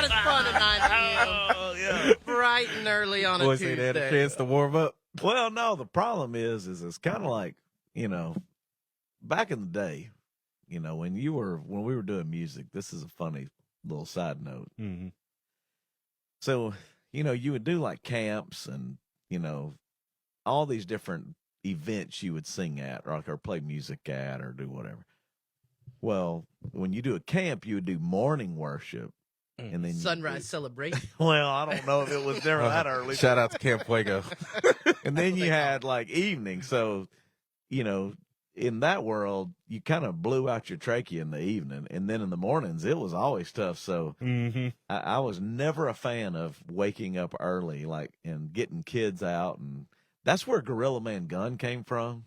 Not as fun at 9 p.m. Oh, yeah. Bright and early on a Boys Tuesday. say they had a chance to warm up. Well, no, the problem is it's kind of like, back in the day, when we were doing music, this is a funny little side note. Mm-hmm. So, you would do like camps and, all these different events you would sing at or play music at or do whatever. Well, when you do a camp, you would do morning worship. And then Sunrise celebration. Well, I don't know if it was never that early. Shout out to Camp Fuego. And then you had like evening. So, in that world, you kind of blew out your trachea in the evening. And then in the mornings, it was always tough. So I was never a fan of waking up early, and getting kids out. And that's where Gorilla Man Gun came from.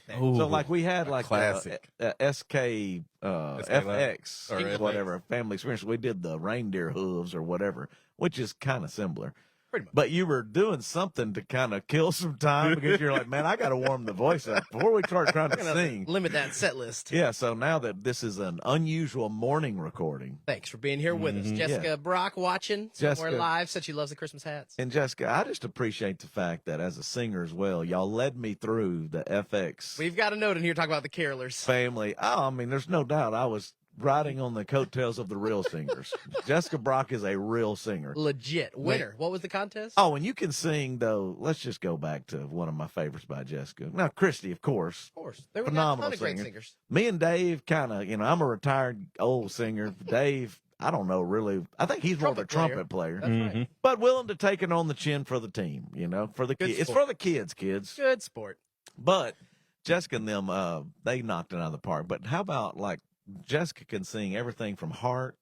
Ooh, So like we had like classic. SK FX or or whatever family experience. We did the reindeer hooves or whatever, which is kind of similar. Pretty much. But you were doing something to kind of kill some time because you're like, man, I got to warm the voice up before we start trying to sing. Limit that set list. Yeah, so now that this is an unusual morning recording. Thanks for being here with us. Jessica Brock watching somewhere live, said she loves the Christmas hats. And Jessica, I just appreciate the fact that as a singer as well, y'all led me through the FX We've got a note in here talking about the carolers. family. Oh, I mean, there's no doubt I was riding on the coattails of the real singers. Jessica Brock is a real singer. Legit. Winner. What was the contest? Oh, and you can sing, though. Let's just go back to one of my favorites by Jessica. Now, Christy, of course. Of course. There were a Phenomenal ton of great singer. singers. Me and Dave kind of, I'm a retired old singer. Dave, I don't know really. I think he's more of a trumpet player. That's right. But willing to take it on the chin for the team, for the Good kids. It's sport. for the kids. Good sport. But Jessica and them, they knocked it out of the park. But how about, like, Jessica can sing everything from Heart,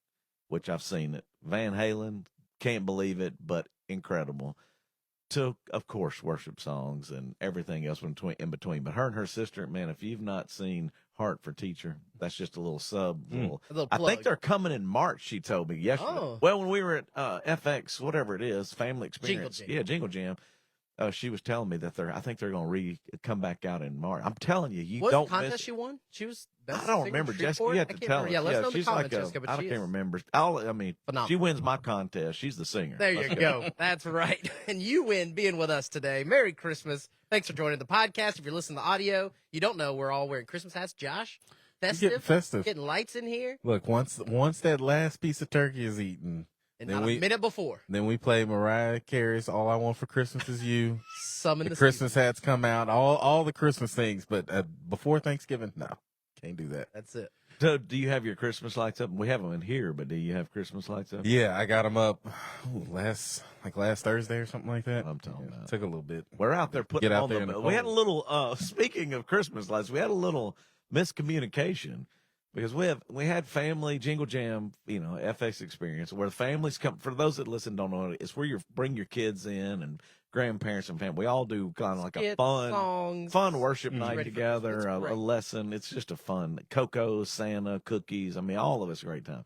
which I've seen it, Van Halen, can't believe it, but incredible, to, of course, worship songs and everything else in between. But her and her sister, man, if you've not seen Heart for Teacher, that's just a little sub. A little I plug. think they're coming in March, she told me yesterday. Oh. Well, when we were at FX, whatever it is, Family Experience. Jingle Jam. Yeah, Jingle Jam. She was telling me that I think they're going to come back out in March. I'm telling you, you What don't was the contest miss. she won? She was best I don't singer remember, Street Jessica. Forward? You have I to can't tell remember. us. Yeah, let us know in the she's comments, like Jessica, but I she can't is remember. phenomenal. She wins my contest. She's the singer. There Let's you go. That's right. And you win being with us today. Merry Christmas. Thanks for joining the podcast. If you're listening to audio, you don't know we're all wearing Christmas hats. Josh, Getting festive. Getting lights in here. Look, once that last piece of turkey is eaten, And then not a minute before. Then we play Mariah Carey's "All I Want for Christmas Is You." Summon the Christmas hats come out, all the Christmas things, but before Thanksgiving, no, can't do that. That's it. So, do you have your Christmas lights up? We have them in here, but do you have Christmas lights up? Yeah, I got them up last Thursday or something like that. I'm talking about. Took a little bit. We're out there putting Get out on there in the. the We had a cold. little. Speaking of Christmas lights, we had a little miscommunication because we had family Jingle Jam, FX experience where the families come. For those that listen, don't know, it's where you bring your kids in and grandparents and family. We all do kind of like a fun worship night together, a lesson. It's just a fun Cocoa, Santa, cookies. I mean, all of us a great time.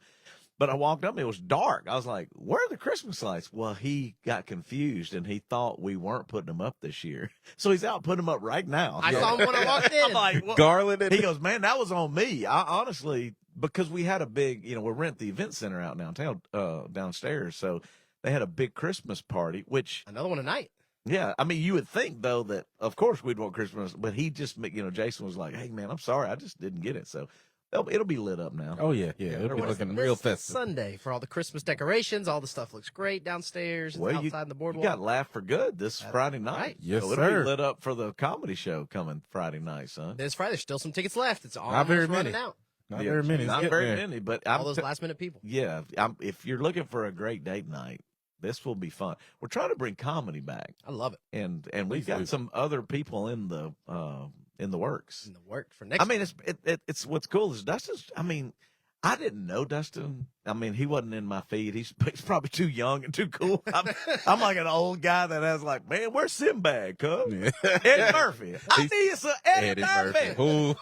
But I walked up and it was dark. I was like, where are the Christmas lights? Well, he got confused and he thought we weren't putting them up this year. So he's out putting them up right now. I saw him when I walked in. I'm like, what? Garland. He goes, man, that was on me. I honestly, because we had a big, we rent the event center out downtown, downstairs. So they had a big Christmas party, which. Another one tonight. Yeah, I mean, you would think, though, that, of course, we'd want Christmas, but he just, Jason was like, hey, man, I'm sorry, I just didn't get it. So it'll be lit up now. Oh, yeah. It'll be looking real festive. Sunday for all the Christmas decorations. All the stuff looks great downstairs. It's outside in the boardwalk. You got Laugh for Good this Friday night. Right. Yes, so it'll sir. be lit up for the comedy show coming Friday night, son. This Friday, there's still some tickets left. It's Not very almost running many. out. Not very many. Not very many, but All those last-minute people. Yeah, if you're looking for a great date night, this will be fun. We're trying to bring comedy back. I love it. And we've got some other people in the works. In the works for next. I mean, it's what's cool is Dustin's. I mean, I didn't know Dustin. I mean, he wasn't in my feed. He's probably too young and too cool. I'm like an old guy that has like, man, where's Sinbad, cuz? Eddie Murphy. I need some Eddie Murphy. Who?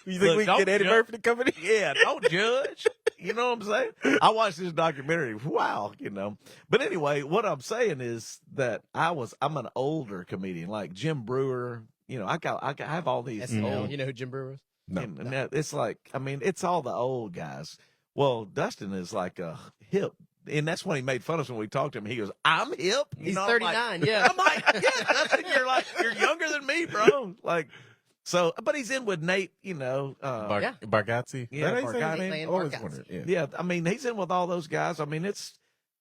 You think we can get Eddie Murphy to come in? Yeah, don't judge. You know what I'm saying? I watched this documentary. Wow, But anyway, what I'm saying is that I'm an older comedian, like Jim Brewer. I have all these. SNL. You know who Jim Brewer is? No. And it's like, I mean, it's all the old guys. Well, Dustin is like a hip and that's when he made fun of us when we talked to him. He goes, "I'm hip." You He's know, I'm 39. like, Yeah. I'm like, yeah, you're younger than me, bro. Like, so, but he's in with Nate. You know, Yeah. Bargatze. Yeah, That ain't his Bargatze. name? Lane Always Bargatze. wondered, yeah. yeah. I mean, he's in with all those guys. I mean,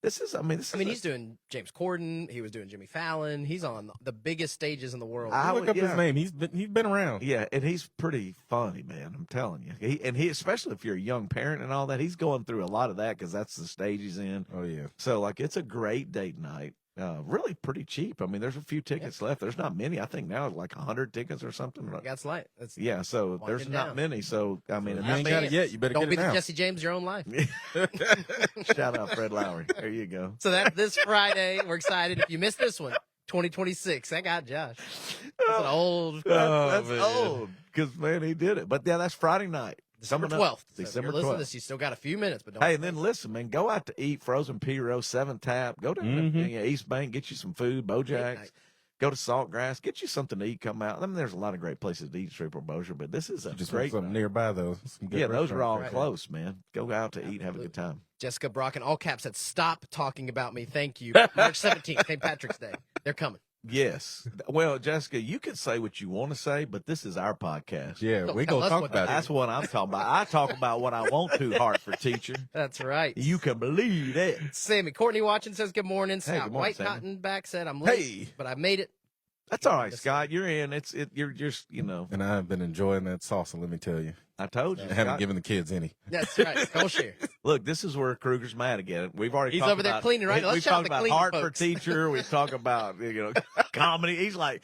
He's doing James Corden. He was doing Jimmy Fallon. He's on the biggest stages in the world. I Look would- up his yeah. name. He's been around. Yeah, and he's pretty funny, man. I'm telling you. He especially if you're a young parent and all that, he's going through a lot of that because that's the stage he's in. Oh yeah. So like, it's a great date night. Really pretty cheap. I mean, there's a few tickets left. There's not many. I think now it's like 100 tickets or something. That's light. That's Yeah, so there's winding not down. many. So I mean, If and you ain't that's- got it yet, you better Don't get be it the now. Jesse James your own life. shout out Fred Lowry. There you go. So that this Friday, we're excited. If you missed this one, 2026. I got Josh. That's an old That's man. old because man, he did it. But yeah, that's Friday night. December Coming up. 12th. So if December you're listening to 12th. this, you still got a few minutes, but don't. Hey, and then listen, man, go out to eat frozen P-Row, 7 Tap. Go down to East Bank, get you some food, night. Bojack's. Go to Saltgrass, get you something to eat, come out. I mean, there's a lot of great places to eat, Shreveport Bossier, but this is a Just want great something nearby though. Some good Yeah, those are all restaurants. close, man. Go out to eat, have a good time. Jessica Brock in all caps said, "Stop talking about me. Thank you." March 17th, St. Patrick's Day. They're coming. Yes. Well, Jessica, you can say what you want to say, but this is our podcast. Yeah, Don't we tell gonna us talk what about That's it. what I'm talking about. I talk about what I want to, Hartford teacher. That's right. You can believe that. Sammy Courtney watching says, "Good morning." Hey, Scott good morning, White Sammy. Cotton back said, "I'm late, Hey. but I made it." That's all right, Scott. You're in. You're just, And I've been enjoying that salsa, let me tell you. I told you. I haven't Scott. given the kids any. That's right. Don't share. Look, this is where Kruger's mad again. We've already He's talked over there about, cleaning, right? Let's We've shout out talked the about cleaning Hartford folks. teacher. We talk about comedy. He's like,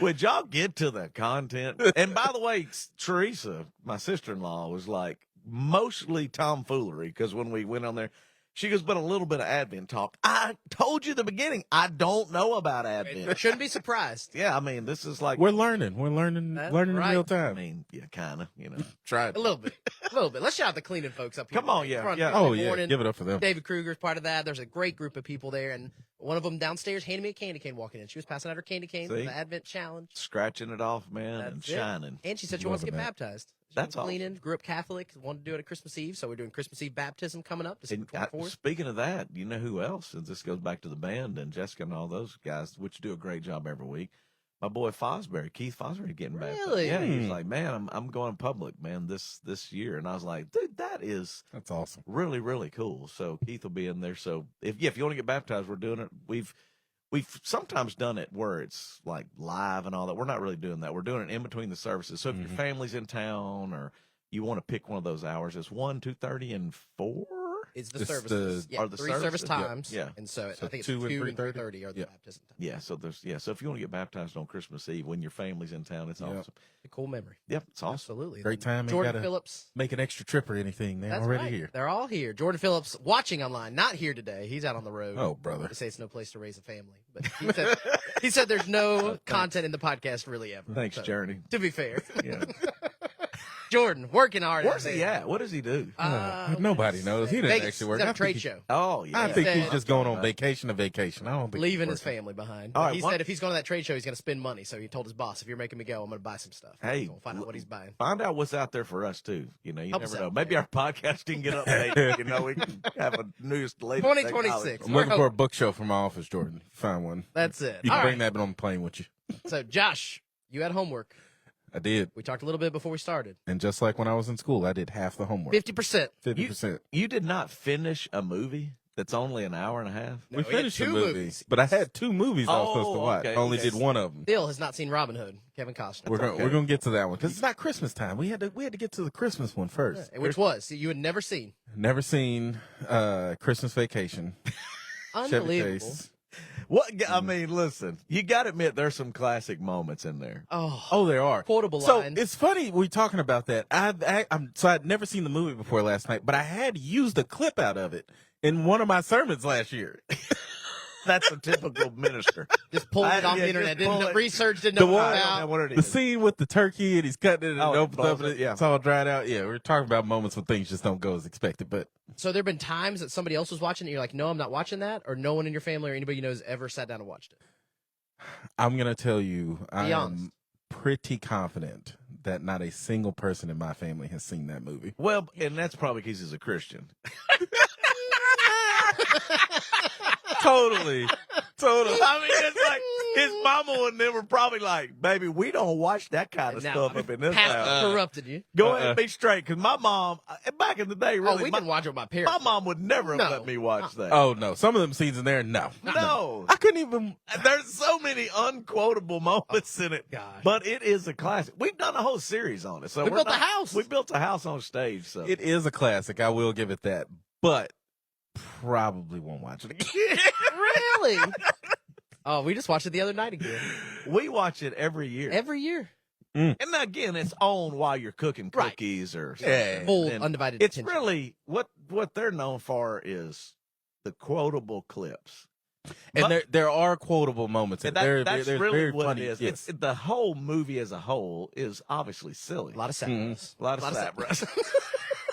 would y'all get to the content? And by the way, Teresa, my sister-in-law, was like mostly tomfoolery because when we went on there, she goes, but a little bit of Advent talk. I told you at the beginning, I don't know about Advent. Shouldn't be surprised. Yeah, I mean, this is like, We're learning. We're learning That's in right. real I time. mean, yeah, kind of, Try A it. little bit. A little bit. Let's shout out the cleaning folks up here. Come on, today. yeah, Front yeah. Friday Oh yeah, morning. give it up for them. David Kruger's part of that. There's a great group of people there, and one of them downstairs handed me a candy cane walking in. She was passing out her candy cane for See? the Advent challenge. scratching it off, man, and That's it. shining. And she said she wants to get Loving that. baptized. She That's went cleaning, grew up Catholic, wanted to do it at Christmas Eve, so we're doing Christmas Eve baptism coming up December And 24th. speaking of that, you know who else? And this goes back to the band and Jessica and all those guys, which do a great job every week. My boy Fosbury, Keith Fosbury, getting back. Really? Yeah, he's like, man, I'm going public, man, this year, and I was like, dude, that is That's awesome. really really cool. So Keith will be in there. So if you want to get baptized, we're doing it. We've sometimes done it where it's like live and all that. We're not really doing that. We're doing it in between the services. So if your family's in town or you want to pick one of those hours, it's 1, 2:30, and 4. It's the It's services. are the 3 services? service Yeah, times. yeah. And so, So I think it's 2 2 and and 3:30? 3:30 are the Yeah. baptism time. Yeah, so so if you want to get baptized on Christmas Eve when your family's in town, it's Yeah. awesome. A cool memory. Yep, it's awesome. Absolutely. Great time. Ain't Jordan gotta Phillips. make an extra trip or anything. They're That's already right. here. They're all here. Jordan Phillips watching online, not here today. He's out on the road. Oh, brother. They say it's no place to raise a family, but he said there's no content in the podcast really ever. Thanks, So, Journey. To be fair, Yeah. Jordan working hard. Where's out he there. at? What does he do? Nobody knows. He didn't Vegas. actually work. He's at I a trade think he- show, Oh, yeah. I think said- he's just going on vacation to vacation. I don't think leaving he's his working. family behind. All But right, he what- said if he's going to that trade show, he's going to spend money. So he told his boss, "If you're making me go, I'm going to buy some stuff." Hey, we'll find out what he's buying. Find out what's out there for us too. You Help us never know. out, Maybe man. our podcast can get updated. We can have a newest latest 2026. technology. I'm looking for a bookshelf for my office, Jordan. Find one. That's it. You All can bring right. that on the plane with you. So Josh, you had homework. I did. We talked a little bit before we started. And just like when I was in school, I did half the homework. 50%. 50%. You did not finish a movie that's only an hour and a half. No, We he had finished the 2 movie, movies. but I had 2 movies I was supposed to Oh, watch. okay, Only okay. did one of them. Bill has not seen Robin Hood. Kevin Costner. okay. We're gonna get to that one because it's not Christmas time. We had to get to the Christmas one first. Which was you had never seen. Never seen Christmas Vacation. Chevy Unbelievable. Chase. What I mean, listen, you got to admit there's some classic moments in there. Oh, Oh, there are quotable So lines. it's funny we talking about that. I'd never seen the movie before last night, but I had used a clip out of it in one of my sermons last year. That's a typical minister. Just pulled it off yeah, the internet. just pull Didn't it. research. Didn't The know one- what I don't know about. what it The is. scene with the turkey and he's cutting it and Oh, it opens up balls and it, yeah. it's all dried out. Yeah, we're talking about moments when things just don't go as expected. But So there have been times that somebody else was watching it. And you're like, no, I'm not watching that, or no one in your family or anybody you know has ever sat down and watched it. I'm gonna tell you, I honest. am pretty confident that not a single person in my family has seen that movie. Well, and that's probably because he's a Christian. Totally. I mean, it's like his mama and them were probably like, baby, we don't watch that kind of Now, stuff up in this Pastor house. corrupted you. Go ahead and be straight, because my mom, back in the day, Oh, really, we didn't watch it with my my parents. mom would never have No. let me watch that. Oh no, some of them scenes in there, no. No. I couldn't even. There's so many unquotable moments in it, Gosh. but it is a classic. We've done a whole series on it. So We we're built a not- house. We built a house on stage. So It is a classic. I will give it that, but probably won't watch it again. Really? Oh, we just watched it the other night again. we watch it every year. Every year. And again, it's on while you're cooking Right. cookies or Yeah. something. Full And undivided it's attention. really what they're known for is the quotable clips. And But- there are quotable moments. And There- that's there's really very what funny. it is. Yes. It's the whole movie as a whole is obviously silly. A lot of sadness. A lot of sad breaths.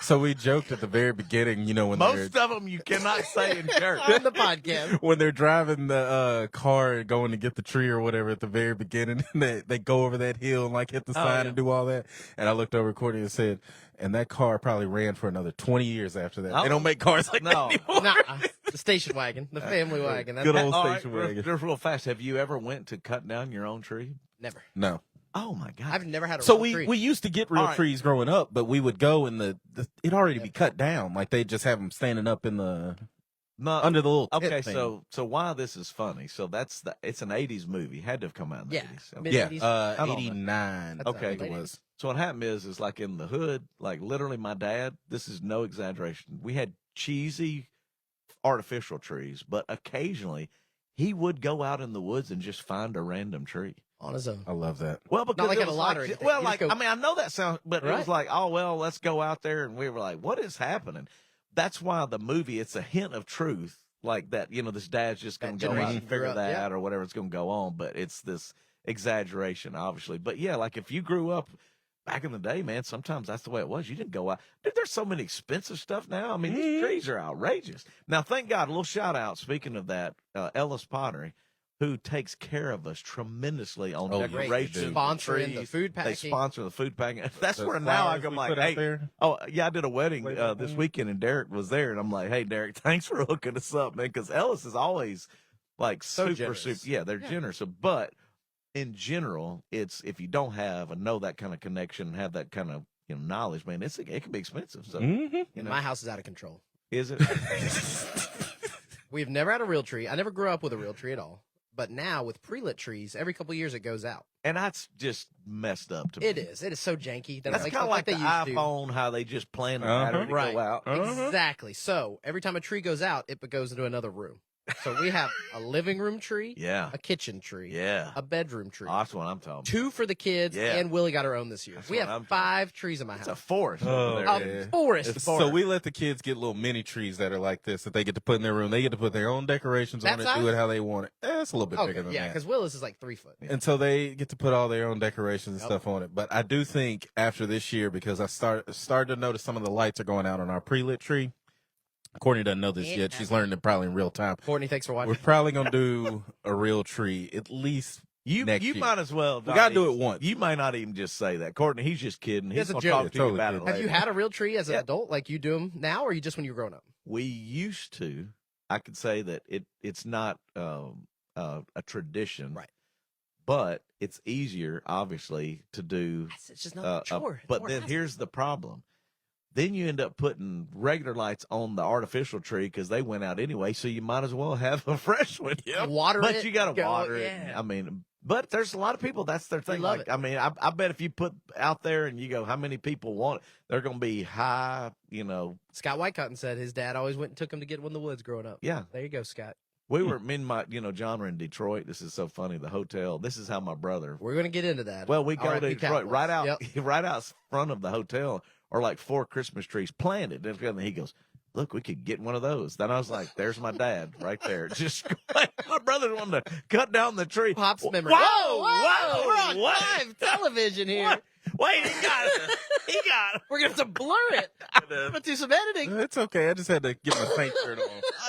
So we joked at the very beginning, you know, when Most of them you cannot say in church. On the podcast. when they're driving the car and going to get the tree or whatever at the very beginning, and they go over that hill and like hit the sign yeah. and do all that. And I looked over at Courtney and said, and that car probably ran for another 20 years after that. Oh. They don't make cars like No. that anymore. Nah, the station wagon, the family wagon. Good old All right, station wagon. just real fast. Have you ever went to cut down your own tree? Never. No. Oh my God! I've never had a So real tree. we used to get real All right. trees growing up, but we would go and it already be cut down. Like they just have them standing up in the No, under the little okay. tent thing. So why this is funny? So it's an '80s movie. Had to have come out in the Yeah. '80s. Mid- yeah, 80s? I don't know. 89. That's Okay. I think it late was. So what happened is like in the hood, like literally my dad. This is no exaggeration. We had cheesy artificial trees, but occasionally he would go out in the woods and just find a random tree. On his own. I love that. Well, because like it at a was lot or anything. well, You like just go- I mean, I know that sounds, but it Right. was like, oh well, let's go out there, and we were like, what is happening? That's why the movie, it's a hint of truth, like that. You know, this dad's just going That to go out generation and figure grew up, that yeah. out or whatever's going to go on, but it's this exaggeration, obviously. But yeah, like if you grew up back in the day, man, sometimes that's the way it was. You didn't go out. Dude, there's so many expensive stuff now. I mean, these trees are outrageous. Now, thank God, a little shout out. Speaking of that, Ellis Pottery, who takes care of us tremendously on Oh, yeah, Great. decorations, they do. Sponsoring the trees. food They packing. sponsor the food packing. That's The where now I flowers go we like, put out hey, there. oh yeah, I did a wedding Wait, this weekend, and Derek was there, and I'm like, hey, Derek, thanks for hooking us up, man, because Ellis is always like So super, generous. super. Yeah, they're generous. So, but in general, it's if you don't have and know that kind of connection, and have that kind of knowledge, man, it can be expensive. So, Mhm. you know, My house is out of control. is it? We've never had a real tree. I never grew up with a real tree at all. But now with pre-lit trees, every couple of years it goes out. And that's just messed up to me. It is. It is so janky that That's it makes kind of look like the they used to. iPhone, how they just plan the Uh-huh. battery to Right. go out. Exactly. So every time a tree goes out, it goes into another room. So we have a living room tree, Yeah, a kitchen tree, yeah. a bedroom tree, That's what I'm talking about. 2 for the kids, Yeah. and Willie got her own this year. That's we what have I'm 5 trees in my It's a house. forest Oh, over A there. yeah. forest. So we let the kids get little mini trees that are like this that they get to put in their room. They get to put their own decorations That on it, size? do it how they want it. It's a little bit Okay, bigger than yeah, that. because Willis is like 3 foot. And so they get to put all their own decorations and Yep. stuff on it. But I do think after this year, because I started to notice some of the lights are going out on our pre-lit tree. Courtney doesn't know this Yeah. yet. She's learning it probably in real time. Courtney, thanks for watching. We're probably going to do a real tree at least. You next year. might as well. We gotta Donnie, do it once. You might not even just say that, Courtney. He's just kidding. He's It's a gonna joke. talk Yeah, to you totally about it kidding. Have later. you had a real tree as an Yeah. adult like you do them now, or you just when you were growing up? We used to. I could say that it's not a tradition, Right. But it's easier, obviously, to do. It's just not a chore. It's But more then hassle. here's the problem. Then you end up putting regular lights on the artificial tree because they went out anyway. So you might as well have a fresh one. Water But it, you got to go, water it. yeah. I mean, but there's a lot of people. That's their thing. love Like, it. I mean, I bet if you put out there and you go, how many people want it? They're going to be high. Scott Whitecotton said his dad always went and took him to get one in the woods growing up. Yeah. There you go, Scott. We were, me and my, John were in Detroit. This is so funny. The hotel. This is how my brother. We're gonna get into that. Well, we go R.I.P. to Detroit. Cowboys. Right out, Yep. right out front of the hotel are like 4 Christmas trees planted. And he goes, "Look, we could get one of those." Then I was like, "There's my dad right there." Just my brother wanted to cut down the tree. Pops memory. Whoa, We're on what? live television here. What? Wait, he got it. He got it. We're gonna have to blur it. I'm gonna do some editing. It's okay. I just had to get my Saints shirt on.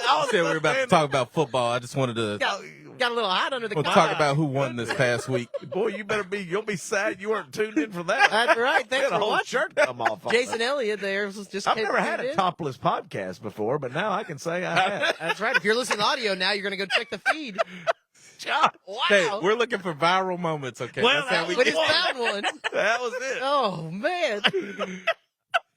I You said we were about to talk about football. I just wanted to. Yeah, Got a little hot under the We'll collar. talk about who won this past week. Boy, you'll be sad you weren't tuned in for that. That's right. Thanks Had a for whole watching. shirt come off. on Jason that. Elliott there was just. I've never had tuned a in. topless podcast before, but now I can say I have. That's right. If you're listening to audio now, you're going to go check the feed. John, Wow. Hey, we're looking for viral moments, okay? Well, That's how we We get just found one. that was it. Oh, man.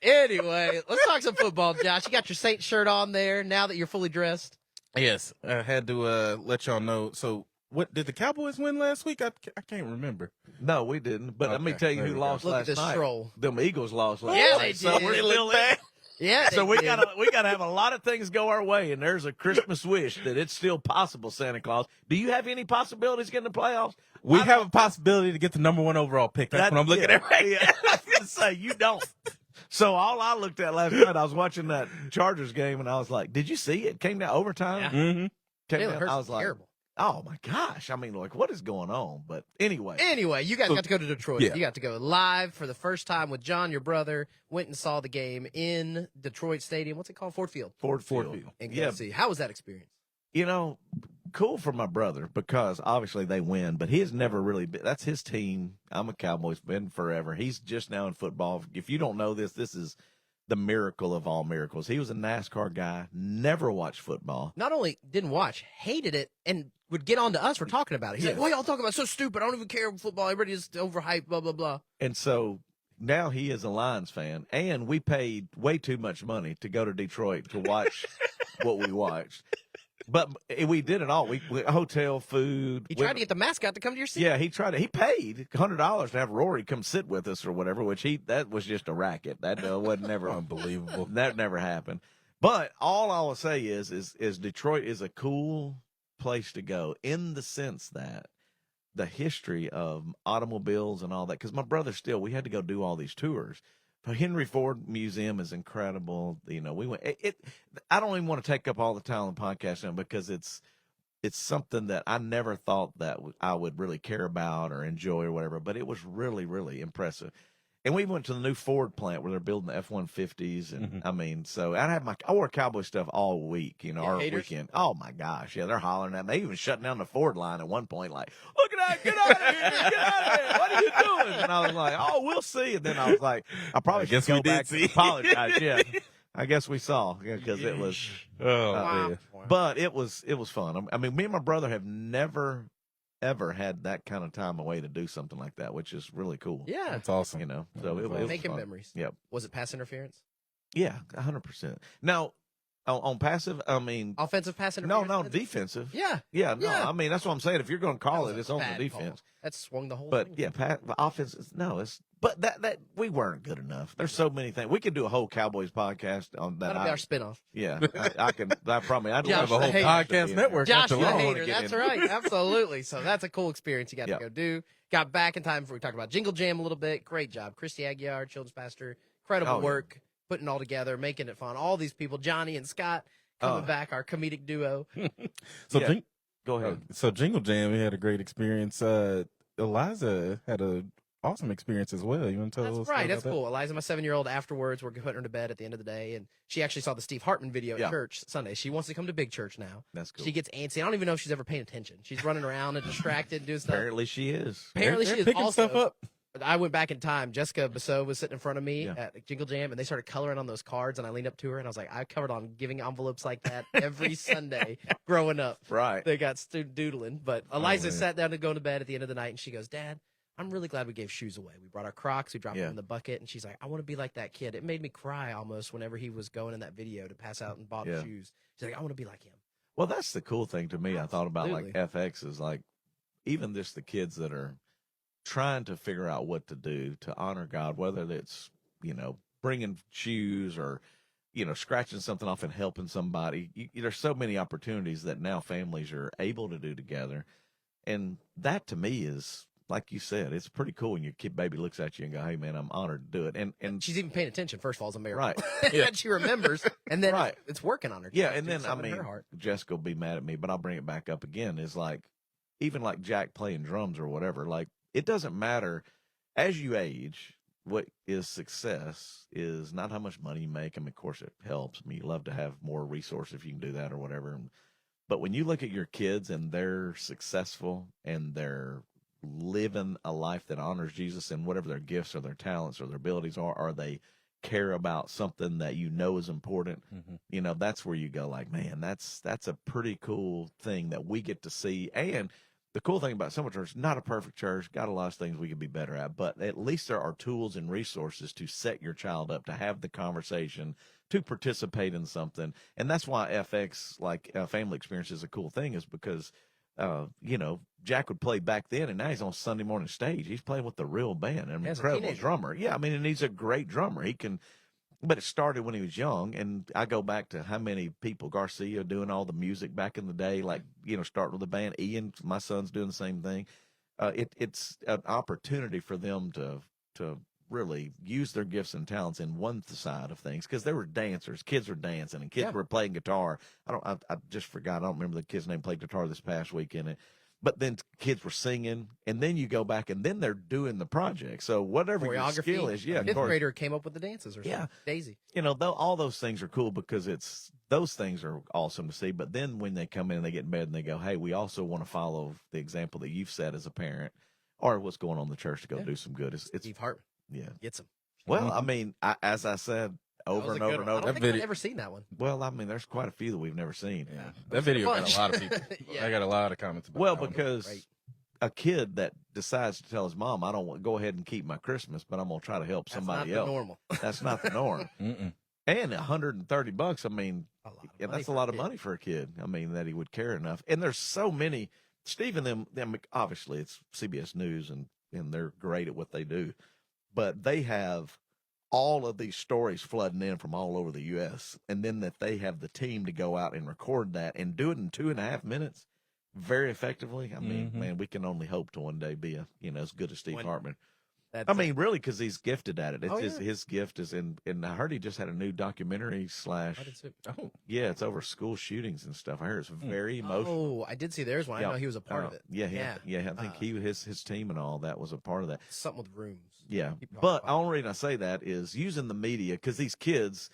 Anyway, let's talk some football, Josh. You got your Saints shirt on there now that you're fully dressed. Yes, I had to let y'all know. So, what did the Cowboys win last week? I can't remember. No, we didn't. But let me Okay, tell you there who we lost go. Look at last this night. stroll. Them Eagles lost last Yeah, night. they So did. we're still They in. Yeah. So they we did. gotta have a lot of things go our way, and there's a Christmas wish that it's still possible. Santa Claus, do you have any possibilities getting the playoffs? We have a possibility to get the number 1 overall pick. That's what I'm looking at right Yeah, I was gonna say you don't. So all I looked at last night, I was watching that Chargers game, and I was like, "Did you see it? Came down overtime. Yeah. Mm-hmm. Came Jalen down, Hurts I was was like, terrible. oh my gosh! I mean, like, what is going on? But anyway, You guys got to go to Detroit. Yeah. You got to go live for the first time with John, your brother. Went and saw the game in Detroit Stadium. What's it called? Ford Field. Ford Ford Field. Field. And Yeah, see. How was that experience? you know, cool for my brother because obviously they win, but he's never really been. That's his team. I'm a Cowboys fan forever. He's just now in football. If you don't know this, this is the miracle of all miracles. He was a NASCAR guy, never watched football. Not only didn't watch, hated it, and would get on to us for talking about it. He's like, "What y'all talking about? So stupid. I don't even care about football. Everybody is overhyped. Blah blah blah." And so now he is a Lions fan, and we paid way too much money to go to Detroit to watch what we watched. But we did it all. We hotel, food. He tried to get the mascot to come to your seat. Yeah, he tried to. He paid $100 to have Rory come sit with us or whatever, which that was just a racket. That wasn't never Unbelievable. That never happened. But all I will say is Detroit is a cool place to go in the sense that the history of automobiles and all that. Because my brother we had to go do all these tours. The Henry Ford Museum is incredible. You know, we went. I don't even want to take up all the time on the podcast now because it's something that I never thought that I would really care about or enjoy or whatever. But it was really, really impressive. And we went to the new Ford plant where they're building the F-150s, and I mean, so I wore Cowboy stuff all week, our haters? weekend. Oh my gosh, yeah, they're hollering at me. They even shutting down the Ford line at one point, like, "Look at that, get out of here, get out of here! What are you doing?" And I was like, "Oh, we'll see." And then I was like, "I probably should go back and apologize." Yeah, I guess we saw because it was, Oh, but it was fun. I mean, me and my brother have never ever had that kind of time away to do something like that, which is really cool. Yeah. that's awesome. So it was Making fun. memories. Yep. Was it pass interference? Yeah, 100%. Now, on passive, I mean, Offensive pass no, interference? defensive. Yeah. Yeah, no, Yeah. I mean, that's what I'm saying. If you're going to call That it, was it's a on the bad defense. call. That swung the whole But thing. yeah, offense. But that we weren't good enough. There's so many things. We could do a whole Cowboys podcast on that. That'll be our spinoff. Yeah, I can. I probably. I'd Josh love the a whole hater. Podcast network. Josh after the all. hater. get That's in. right. Absolutely. So that's a cool experience you got Yep. to go do. Got back in time before we talked about Jingle Jam a little bit. Great job. Christy Aguiar, children's pastor. Incredible Oh, yeah. work. Putting it all together, making it fun. All these people, Johnny and Scott, coming Oh. back, our comedic duo. So, Yeah. Go ahead. so Jingle Jam, we had a great experience. Eliza had a awesome experience as well. You want to tell us That's about right. That's that? cool. Eliza, my 7-year-old, afterwards, we're putting her to bed at the end of the day, and she actually saw the Steve Hartman video Yeah. at church Sunday. She wants to come to big church now. That's cool. She gets antsy. I don't even know if she's ever paying attention. She's running around and distracted and doing stuff. Apparently she is. Apparently They're she is picking also. stuff up. I went back in time. Jessica Basso was sitting in front of me Yeah. at Jingle Jam, and they started coloring on those cards, and I leaned up to her, and I was like, I covered on giving envelopes like that every Sunday growing up. Right. They got student doodling. But Eliza man. sat down to go to bed at the end of the night, and she goes, Dad, I'm really glad we gave shoes away. We brought our Crocs, we dropped them in the bucket, and she's like, I want to be like that kid. It made me cry almost whenever he was going in that video to pass out and bought Yeah. shoes. She's like, I want to be like him. Well, that's the cool thing to me. I thought about like Absolutely. FX is like even just the kids that are trying to figure out what to do to honor God, whether it's, bringing shoes or, scratching something off and helping somebody. There's so many opportunities that now families are able to do together. And that to me is, like you said, it's pretty cool when your kid baby looks at you and go, hey man, I'm honored to do it. And She's even paying attention, first of all, as a miracle. right. Yeah. And she remembers, and then Right. it's working on her. Yeah, It's and doing then I something in mean, her heart. Jessica will be mad at me, but I'll bring it back up again. Is like, even like Jack playing drums or whatever. Like, it doesn't matter as you age. What is success is not how much money you make. I mean, of course, it helps. I mean, you love to have more resources if you can do that or whatever. But when you look at your kids and they're successful and they're living a life that honors Jesus and whatever their gifts or their talents or their abilities are, or they care about something that you know is important, you know, that's where you go like, man, that's a pretty cool thing that we get to see. And the cool thing about Simple Church, not a perfect church, got a lot of things we could be better at, but at least there are tools and resources to set your child up to have the conversation, to participate in something. And that's why FX, like Family Experience, is a cool thing, is because, you know, Jack would play back then, and now he's on Sunday morning stage. He's playing with the real band, an incredible drummer. Yeah, I mean, and he's a great drummer. He can, but it started when he was young. And I go back to how many people, Garcia doing all the music back in the day, like, you know, starting with the band. Ian, my son's doing the same thing. It's an opportunity for them to really use their gifts and talents in one side of things, because they were dancers. Kids were dancing, and kids were playing guitar. I just forgot. I don't remember the kid's name, played guitar this past weekend. But then kids were singing, and then you go back, and then they're doing the project. So whatever your skill is, fifth grader came up with the dances or something. Yeah, Daisy. You know, all those things are cool because those things are awesome to see. But then when they come in and they get in bed and they go, hey, we also want to follow the example that you've set as a parent, or what's going on in the church to go do some good. It's Steve Hartman. Yeah, gets him. Well, I mean, as I said, over and over and over. I don't think I've never seen that one. Well, I mean, there's quite a few that we've never seen. Yeah. That video got a lot of people. I got a lot of comments about Well, because a kid that decides to tell his mom, I don't want to go ahead and keep my Christmas, but I'm going to try to help somebody else. Normal. That's not the norm. And $130, I mean, that's a lot of money for a kid. I mean, that he would care enough. And there's so many. Steve and them obviously, it's CBS News, and they're great at what they do. But they have all of these stories flooding in from all over the U.S., and then that they have the team to go out and record that and do it in 2.5 minutes very effectively. I mean, man, we can only hope to one day be as good as Steve Hartman. I mean, really, because he's gifted at it. It's his gift is in. And I heard he just had a new documentary yeah, it's over school shootings and stuff. I heard it's very emotional. Oh, I did see theirs one. I know he was a part of it. Yeah. I think his team and all that was a part of that. Something with rooms. Yeah, but the only reason I say that is using the media, because these kids.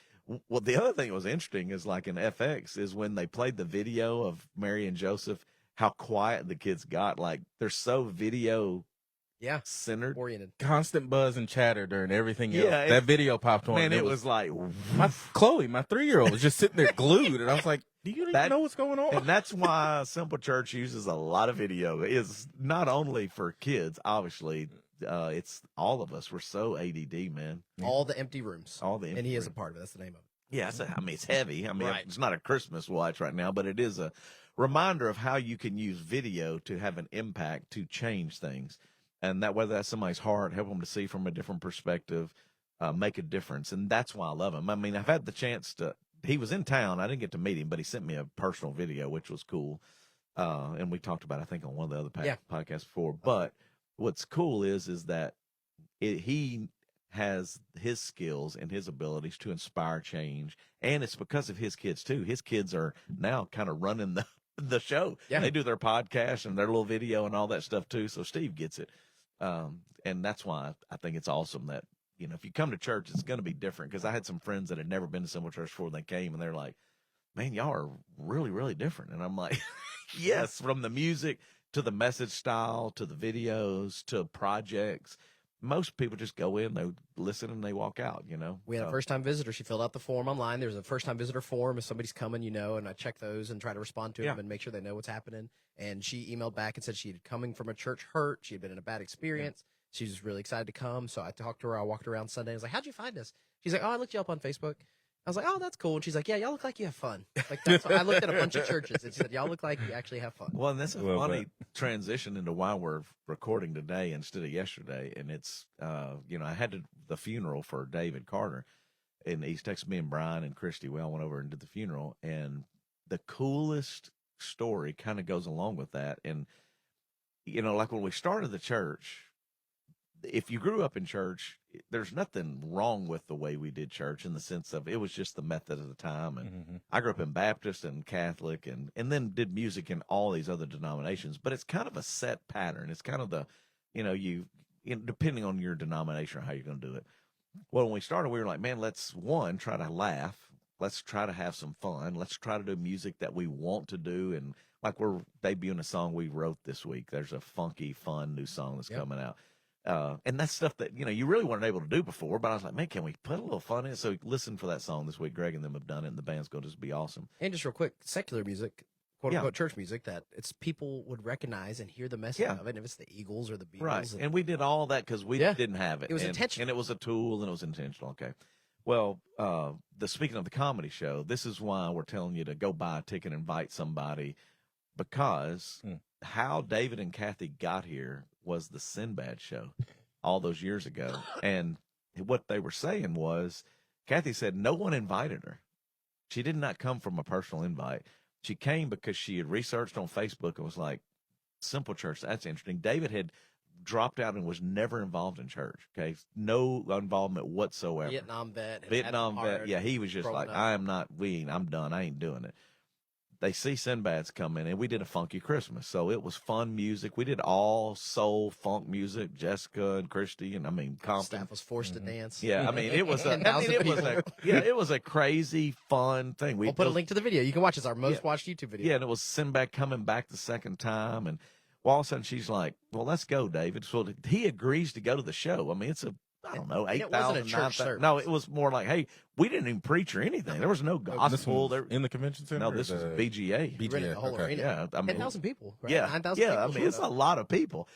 Well, the other thing that was interesting is, like in FX, is when they played the video of Mary and Joseph, how quiet the kids got. Like, they're so video. Yeah, centered, oriented, constant buzz and chatter during everything else. Yeah, that video popped on. Man, it was like Chloe, my 3-year-old, was just sitting there glued, and I was like, "Do you even know what's going on?" And that's why Simple Church uses a lot of video. It's not only for kids, obviously. It's all of us. We're so ADD, man. All the empty rooms. And he is a part of it. That's the name of it. Yeah, I mean, it's heavy. I mean, it's not a Christmas watch right now, but it is a reminder of how you can use video to have an impact to change things. And that, whether that's somebody's heart, help them to see from a different perspective, make a difference. And that's why I love him. I mean, I've had the chance he was in town. I didn't get to meet him, but he sent me a personal video, which was cool. And we talked about, I think, on one of the other podcasts before. But what's cool is that he has his skills and his abilities to inspire change. And it's because of his kids, too. His kids are now kind of running the show. Yeah. They do their podcast and their little video and all that stuff, too. So Steve gets it. And that's why I think it's awesome that, if you come to church, it's going to be different. Because I had some friends that had never been to Simple Church before they came, and they're like, man, y'all are really, really different. And I'm like, yes, from the music to the message style, to the videos, to projects. Most people just go in, they listen, and they walk out, We had a first-time visitor. She filled out the form online. There's a first-time visitor form if somebody's coming, and I check those and try to respond to them and make sure they know what's happening. And she emailed back and said she had coming from a church hurt. She had been in a bad experience. She was really excited to come. So I talked to her. I walked around Sunday. I was like, how'd you find us? She's like, I looked you up on Facebook. I was like, oh, that's cool. And she's like, yeah, y'all look like you have fun. Like, that's I looked at a bunch of churches and said, y'all look like you actually have fun. Well, and that's a funny transition into why we're recording today instead of yesterday. And it's, I had the funeral for David Carter, and he's texted me and Brian and Christy. We all went over and did the funeral. And the coolest story kind of goes along with that. And, like when we started the church, if you grew up in church, there's nothing wrong with the way we did church, in the sense of it was just the method of the time. And I grew up in Baptist and Catholic, and then did music in all these other denominations. But it's kind of a set pattern. It's kind of the, depending on your denomination or how you're going to do it. Well, when we started, we were like, man, let's try to laugh. let's try to have some fun. Let's try to do music that we want to do. And like we're debuting a song we wrote this week. There's a funky, fun new song that's coming out. And that's stuff that, you really weren't able to do before, but I was like, man, can we put a little fun in it? So listen for that song this week. Greg and them have done it, and the band's going to just be awesome. And just real quick, secular music, quote unquote church music, that it's people would recognize and hear the message of it. And if it's the Eagles or the Beatles. Right. And we did all that because we didn't have it. It was intentional. And it was a tool, and it was intentional. Okay. Well, speaking of the comedy show, this is why we're telling you to go buy a ticket and invite somebody, because how David and Kathy got here was the Sinbad show all those years ago. And what they were saying was, Kathy said no one invited her. She did not come from a personal invite. She came because she had researched on Facebook and was like, Simple Church, that's interesting. David had dropped out and was never involved in church. Okay. No involvement whatsoever. Vietnam vet. Yeah. He was just like, I'm done. I ain't doing it. They see Sinbad's coming, and we did a funky Christmas. So it was fun music. We did all soul funk music. Jessica and Christy, and Compton. Staff was forced to dance. Yeah, it was it was a crazy fun thing. We'll put a link to the video. You can watch. It's our most watched YouTube video. Yeah, and it was Sinbad coming back the second time, and all of a sudden she's like, "Well, let's go, David." So he agrees to go to the show. It's I don't know, 8,000, 9,000. No, it was more like, hey, we didn't even preach or anything. There was no gospel there in the convention center. No, this was BGA. The whole arena. Yeah, 10,000 people. Right? Yeah, 9,000 people. It's a lot of people.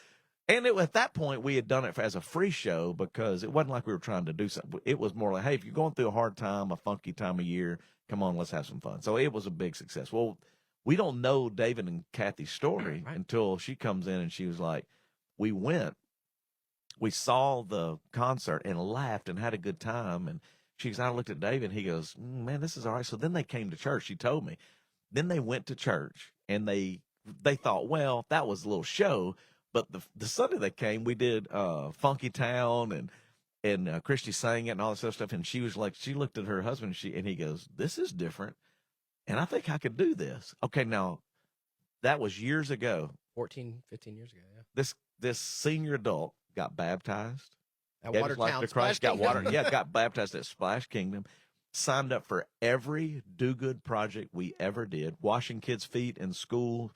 And at that point, we had done it as a free show because it wasn't like we were trying to do something. It was more like, hey, if you're going through a hard time, a funky time of year, come on, let's have some fun. So it was a big success. Well, we don't know David and Kathy's story until she comes in and she was like, we went. We saw the concert and laughed and had a good time. And I looked at David, and he goes, man, this is all right. So then they came to church. She told me. Then they went to church, and they thought, well, that was a little show. But the Sunday they came, we did Funky Town, and Christy sang it and all this other stuff. And she was like, she looked at her husband, and he goes, this is different. And I think I could do this. Okay, now, that was years ago. 14, 15 years ago, yeah. This senior adult got baptized. At Watertown, Christ, got baptized at Splash Kingdom, signed up for every do-good project we ever did, washing kids' feet in school,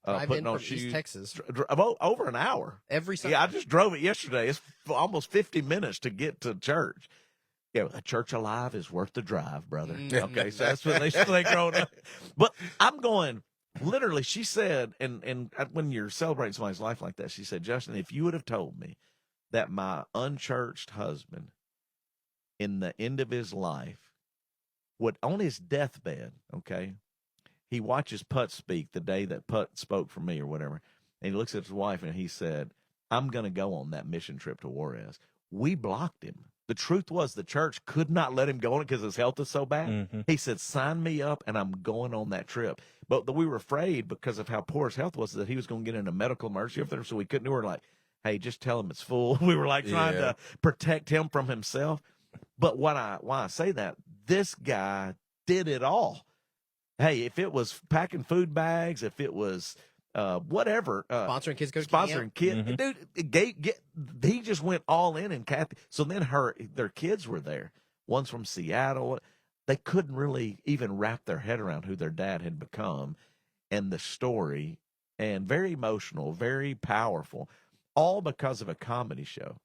putting on shoes. East Texas. Over an hour. Every Sunday. Yeah, I just drove it yesterday. It's almost 50 minutes to get to church. Yeah, a church alive is worth the drive, brother. Okay, so that's what they say growing up. But I'm going, literally, she said, and when you're celebrating somebody's life like that, she said, Justin, if you would have told me that my unchurched husband, in the end of his life, would, on his deathbed, okay, he watches Put speak the day that Put spoke for me or whatever, and he looks at his wife and he said, I'm going to go on that mission trip to Juarez. We blocked him. The truth was the church could not let him go on it because his health is so bad. Mm-hmm. He said, sign me up, and I'm going on that trip. But we were afraid because of how poor his health was that he was going to get in a medical emergency up there, so we couldn't. We were like, hey, just tell him it's full. We were like trying to protect him from himself. But why I say that, this guy did it all. Hey, if it was packing food bags, if it was whatever, sponsoring kids, dude, he just went all in. And Kathy, so then their kids were there. One's from Seattle. They couldn't really even wrap their head around who their dad had become and the story, and very emotional, very powerful, all because of a comedy show.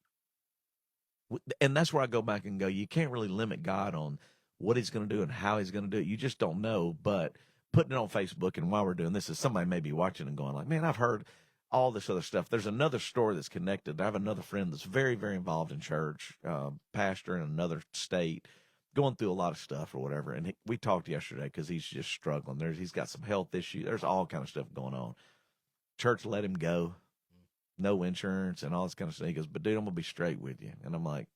And that's where I go back and go, you can't really limit God on what he's going to do and how he's going to do it. You just don't know. But putting it on Facebook, and while we're doing this, is somebody may be watching and going like, man, I've heard all this other stuff. There's another story that's connected. I have another friend that's very, very involved in church, pastor in another state, going through a lot of stuff or whatever. And we talked yesterday because he's just struggling. He's got some health issues. There's all kind of stuff going on. Church let him go. No insurance and all this kind of stuff. He goes, but dude, I'm going to be straight with you. And I'm like,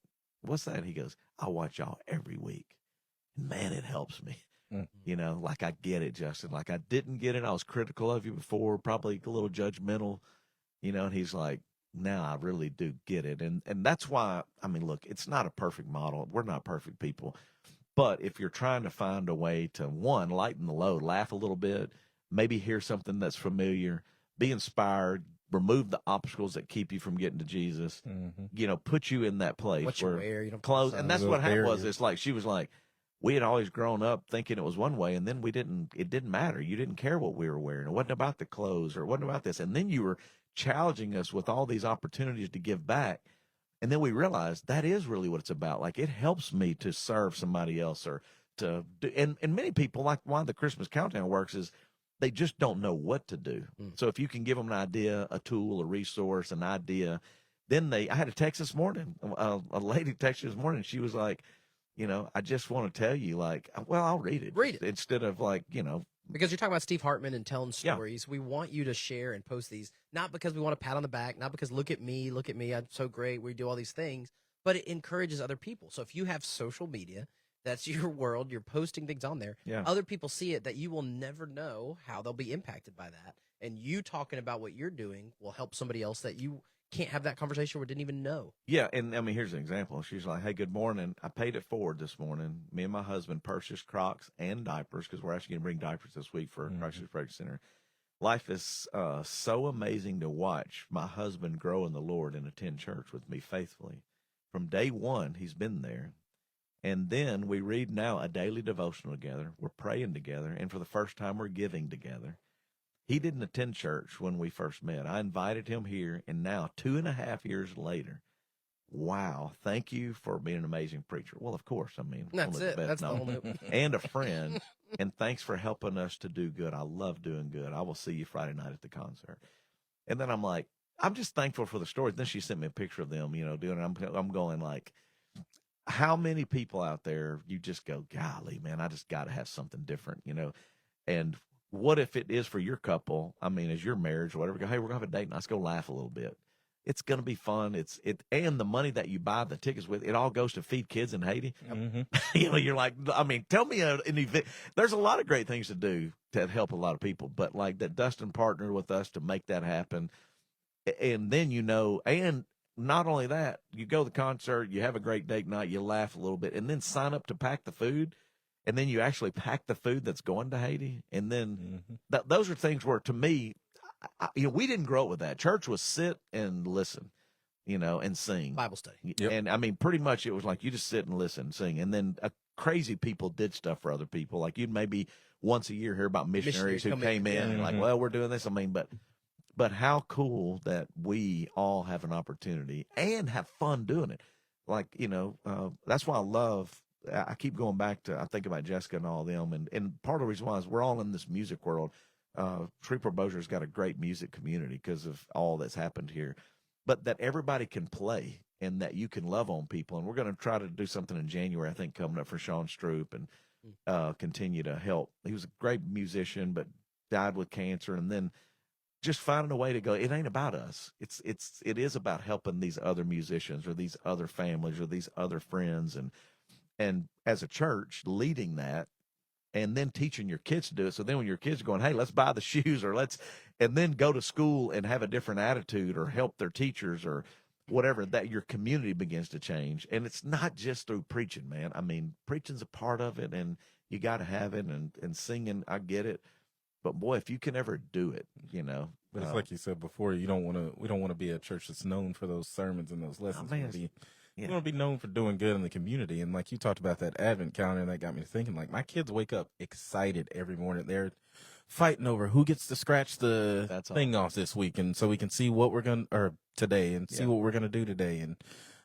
what's that? He goes, I watch y'all every week. Man, it helps me. Mm-hmm. Like I get it, Justin. Like I didn't get it. I was critical of you before, probably a little judgmental, and he's like, now I really do get it. And that's why, look, it's not a perfect model. We're not perfect people. But if you're trying to find a way to, one, lighten the load, laugh a little bit, maybe hear something that's familiar, be inspired, remove the obstacles that keep you from getting to Jesus, put you in that place what where you wear, clothes. And that's what happened was, it's like, she was like, we had always grown up thinking it was one way, and then it didn't matter. You didn't care what we were wearing. It wasn't about the clothes, or it wasn't about this. And then you were challenging us with all these opportunities to give back. And then we realized that is really what it's about. Like, it helps me to serve somebody else, or to do, and many people, like why the Christmas countdown works is they just don't know what to do. So if you can give them an idea, a tool, a resource, an idea, then I had a text this morning, a lady texted this morning. She was like, I just want to tell you, like, well, I'll read it. Read it. Instead of like, Because you're talking about Steve Hartman and telling stories. Yeah. We want you to share and post these, not because we want to pat on the back, not because look at me, I'm so great, we do all these things, but it encourages other people. So if you have social media, that's your world, you're posting things on there, other people see it, that you will never know how they'll be impacted by that. And you talking about what you're doing will help somebody else that you can't have that conversation or didn't even know. Yeah, and I mean, here's an example. She's like, hey, good morning. I paid it forward this morning. Me and my husband purchased Crocs and diapers, because we're actually going to bring diapers this week for Crisis Pregnancy Center. Life is so amazing to watch my husband grow in the Lord and attend church with me faithfully. From day one, he's been there. And then we read now a daily devotional together. We're praying together. And for the first time, we're giving together. He didn't attend church when we first met. I invited him here, and now 2.5 years later, wow, thank you for being an amazing preacher. Well, of course, I mean, that's it. That's the whole and a friend, and thanks for helping us to do good. I love doing good. I will see you Friday night at the concert. And then I'm like, I'm just thankful for the stories. Then she sent me a picture of them, doing it. I'm going like, how many people out there you just go, golly, man, I just got to have something different, and what if it is for your couple? I mean, as your marriage or whatever, go, hey, we're going to have a date night. Let's go laugh a little bit. It's going to be fun. And the money that you buy the tickets with, it all goes to feed kids in Haiti. You're like, I mean, tell me an event. There's a lot of great things to do to help a lot of people, but like that Dustin partnered with us to make that happen. And then, and not only that, you go to the concert, you have a great date night, you laugh a little bit, and then sign up to pack the food. And then you actually pack the food that's going to Haiti. And then those are things where, to me, we didn't grow up with that. Church was sit and listen, and sing. Bible study. Yep. And, I mean, pretty much it was like you just sit and listen and sing. And then crazy people did stuff for other people. Like you'd maybe once a year hear about missionaries who came in and like, well, we're doing this. I mean, but how cool that we all have an opportunity and have fun doing it. Like, that's why I keep going back to, I think about Jessica and all of them. And part of the reason why is we're all in this music world. Shreveport Bossier's got a great music community because of all that's happened here, but that everybody can play and that you can love on people. And we're going to try to do something in January, I think, coming up for Sean Stroop, and continue to help. He was a great musician, but died with cancer. And then just finding a way to go, it ain't about us. It is about helping these other musicians or these other families or these other friends. And as a church, leading that and then teaching your kids to do it. So then when your kids are going, hey, let's buy the shoes, or and then go to school and have a different attitude or help their teachers or whatever, that your community begins to change. And it's not just through preaching, man. I mean, preaching's a part of it, and you got to have it, and singing, I get it. But boy, if you can ever do it, But it's like you said before, we don't want to be a church that's known for those sermons and those lessons. You want to be known for doing good in the community. And like you talked about that Advent calendar, and that got me thinking, like, my kids wake up excited every morning. They're fighting over who gets to scratch the thing off this week. And so we can see what we're going to, or today, and see what we're going to do today.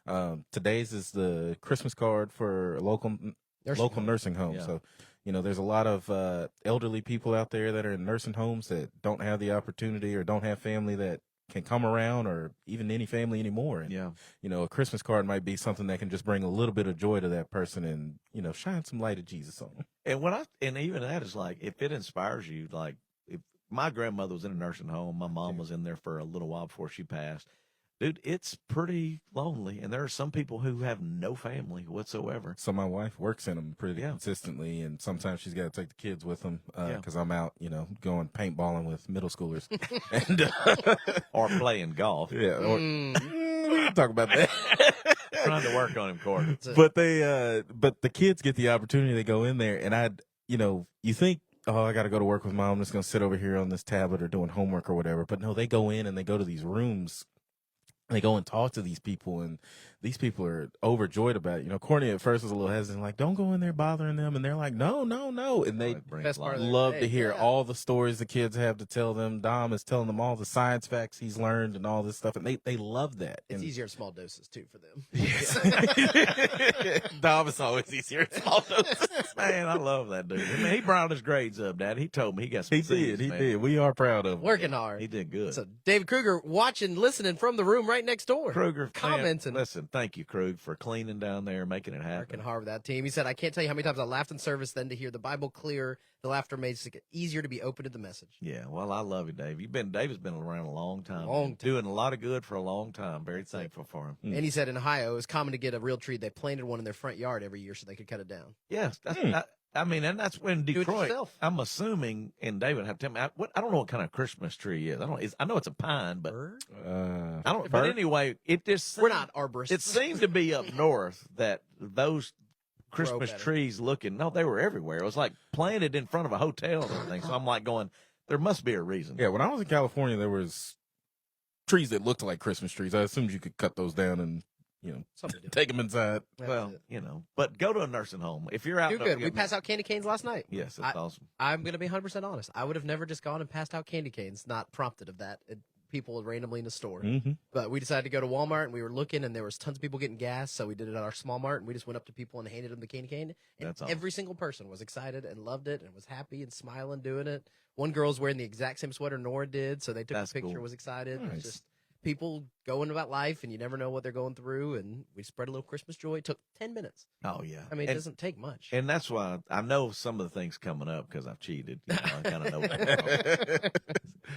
And today's is the Christmas card for a local nursing home. Yeah. So, there's a lot of elderly people out there that are in nursing homes that don't have the opportunity or don't have family that can come around, or even any family anymore. And, a Christmas card might be something that can just bring a little bit of joy to that person and, shine some light of Jesus on them. And even that is like, if it inspires you, like if my grandmother was in a nursing home, my mom was in there for a little while before she passed. Dude, it's pretty lonely, and there are some people who have no family whatsoever. So my wife works in them pretty consistently, and sometimes she's got to take the kids with them because I'm out, going paintballing with middle schoolers, and or playing golf. Yeah, we can talk about that. Trying to work on him, Corey. But but the kids get the opportunity to go in there, and you think, oh, I got to go to work with mom. I'm just going to sit over here on this tablet or doing homework or whatever. But no, they go in and they go to these rooms. They go and talk to these people, and these people are overjoyed about it. You know, Courtney at first was a little hesitant, like, don't go in there bothering them. And they're like, no. And they Best part of their love day, to hear yeah. all the stories the kids have to tell them. Dom is telling them all the science facts he's learned and all this stuff. And they love that. It's and, easier in small doses, too, for them. Yes. Dom is always easier in small doses. Man, I love that dude. I mean, he brought his grades up, Dad. He told me he got some He C's, did. man. We are proud of him. Working hard. He did good. So David Kruger watching, listening from the room right next door. Kruger, commenting. Listen, thank you, Krug, for cleaning down there, making it happen. Working hard with that team. He said, I can't tell you how many times I laughed in service then to hear the Bible clear. The laughter makes it easier to be open to the message. Yeah, well, I love you, Dave. David's been around a long time. Long time. Doing a lot of good for a long time. Very thankful for him. And he said in Ohio, it was common to get a real tree. They planted one in their front yard every year so they could cut it down. Yes, I mean, and that's when Do it Detroit. yourself. I'm assuming, and David have to tell me. I don't know what kind of Christmas tree is. I know it's a pine, but I don't. But anyway, it just We're not arborists. It seemed to be up north that those Christmas better. trees looking. No, they were everywhere. It was like planted in front of a hotel and everything. So I'm like going, there must be a reason. Yeah, when I was in California, there was trees that looked like Christmas trees. I assumed you could cut those down and, you know, Something to do. take them inside. Well, you know, but go to a nursing home if you're out. Do good. We passed out candy canes last night. Yes, that's awesome. I'm going to be 100% honest. I would have never just gone and passed out candy canes, not prompted of that. People randomly in the store. Mm-hmm. But we decided to go to Walmart, and we were looking, and there was tons of people getting gas, so we did it at our small mart, and we just went up to people and handed them the candy cane. And That's awesome. every single person was excited and loved it and was happy and smiling doing it. One girl's wearing the exact same sweater Nora did, so they took That's a picture, cool. was excited. Nice. It's just people going about life, and you never know what they're going through, and we spread a little Christmas joy. It took 10 minutes. Oh yeah. I mean, it doesn't take much. And that's why I know some of the things coming up because I've cheated. You know, I kind of know what's going on.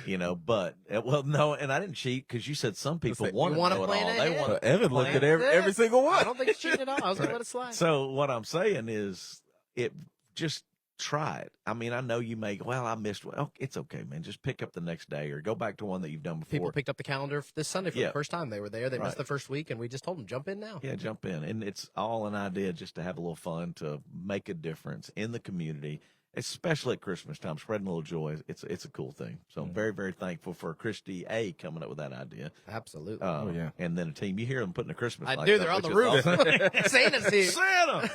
You know, but well, no, and I didn't cheat because you said some people want wanna to know it plan all. ahead. They want Evan looked at That's every it. single one. I don't think it's cheating at all. I was going to let it slide. So what I'm saying is, it just try it. I mean, I know you may. Well, I missed one. Oh, it's okay, man. Just pick up the next day or go back to one that you've done before. People picked up the calendar this Sunday for the first time. They were there. They missed the first week, and we just told them, jump in now. Yeah, jump in. And it's all an idea just to have a little fun, to make a difference in the community, especially at Christmas time, spreading a little joy. It's a cool thing. So I'm very, very thankful for Christy A coming up with that idea. Absolutely. yeah. And then a team. You hear them putting a Christmas I lights do. up, They're on which the is roof. awesome. Santa's here. Santa!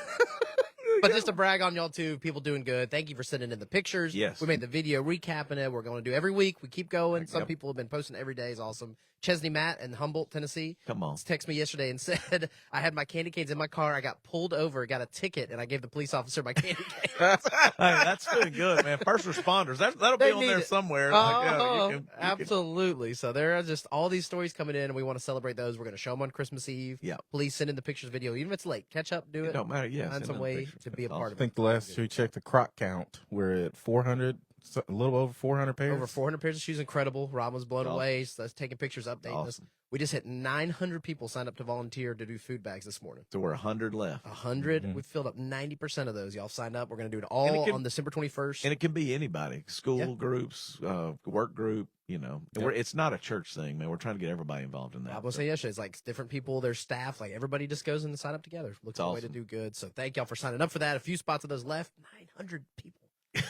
But just to brag on y'all, too, people doing good. Thank you for sending in the pictures. Yes. We made the video recapping it. We're going to do every week. We keep going. Some Yep. people have been posting every day. Is awesome. Chesney Matt in Humboldt, Tennessee. Come on. Texted me yesterday and said, I had my candy canes in my car. I got pulled over, got a ticket, and I gave the police officer my candy canes. Hey, that's doing good, man. First responders. That'll They be on need there it. somewhere. Oh, you can- absolutely. So there are just all these stories coming in, and we want to celebrate those. We're going to show them on Christmas Eve. Yeah. Please send in the pictures video. Even if it's late, catch up, do it. It don't matter. Yeah. Find send some in the way pictures. to be a That's part I of think the last we checked the croc count, we're at 400, a little over 400 pairs. Over 400 pairs of shoes. Incredible. Rob was blown Awesome. away. So that's taking pictures, updating us. Awesome. We just hit 900 people signed up to volunteer to do food bags this morning. So we're 100 left. 100. We filled up 90% of those. Y'all signed up. We're going to do it all on December 21st. And it can be anybody, school groups, work group, you know. It's not a church thing, man. We're trying to get everybody involved in that. I was saying yesterday, it's like different people, their staff, like everybody just goes in and sign up together. Looks like a way to awesome. do good. So thank y'all for signing up for that. A few spots of those left. 900 people.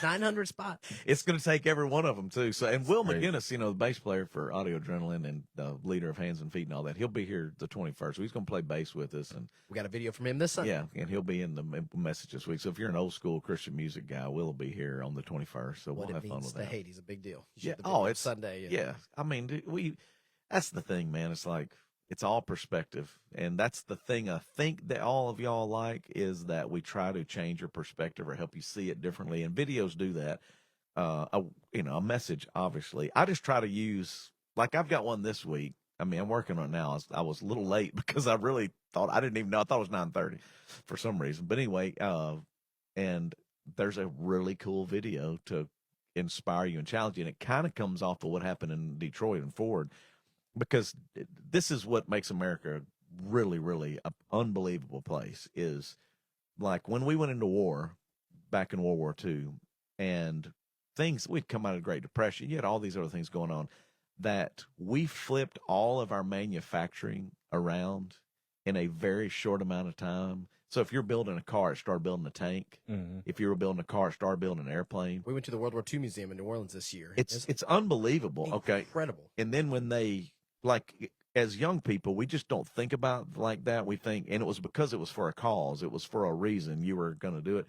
900 spots. It's going to take every one of them, too. So, and Will great. McGinnis, you know, the bass player for Audio Adrenaline and the leader of Hands and Feet and all that, he'll be here the 21st. So he's going to play bass with us. And We got a video from him this Sunday. yeah, and he'll be in the message this week. So if you're an old school Christian music guy, Will be here on the 21st. So What we'll have it fun means with to that. hate. He's a big deal. You Yeah. should have the video It's Sunday. and- Yeah. I mean, that's the thing, man. It's like, it's all perspective. And that's the thing I think that all of y'all like, is that we try to change your perspective or help you see it differently. And videos do that. A message, obviously. I just try to use, like, I've got one this week. I mean, I'm working on it now. I was a little late because I really thought, I didn't even know. I thought it was 9:30 for some reason. But anyway, and there's a really cool video to inspire you and challenge you. And it kind of comes off of what happened in Detroit and Ford, because this is what makes America really, really an unbelievable place. Is like when we went into war back in World War II, and we'd come out of the Great Depression. You had all these other things going on, that we flipped all of our manufacturing around in a very short amount of time. So if you're building a car, it started building a tank. Mm-hmm. If you were building a car, it started building an airplane. We went to the World War II Museum in New Orleans this year. It's unbelievable. Okay. Incredible. And then when they, as young people, we just don't think about like that. We think, and it was because it was for a cause, it was for a reason you were going to do it.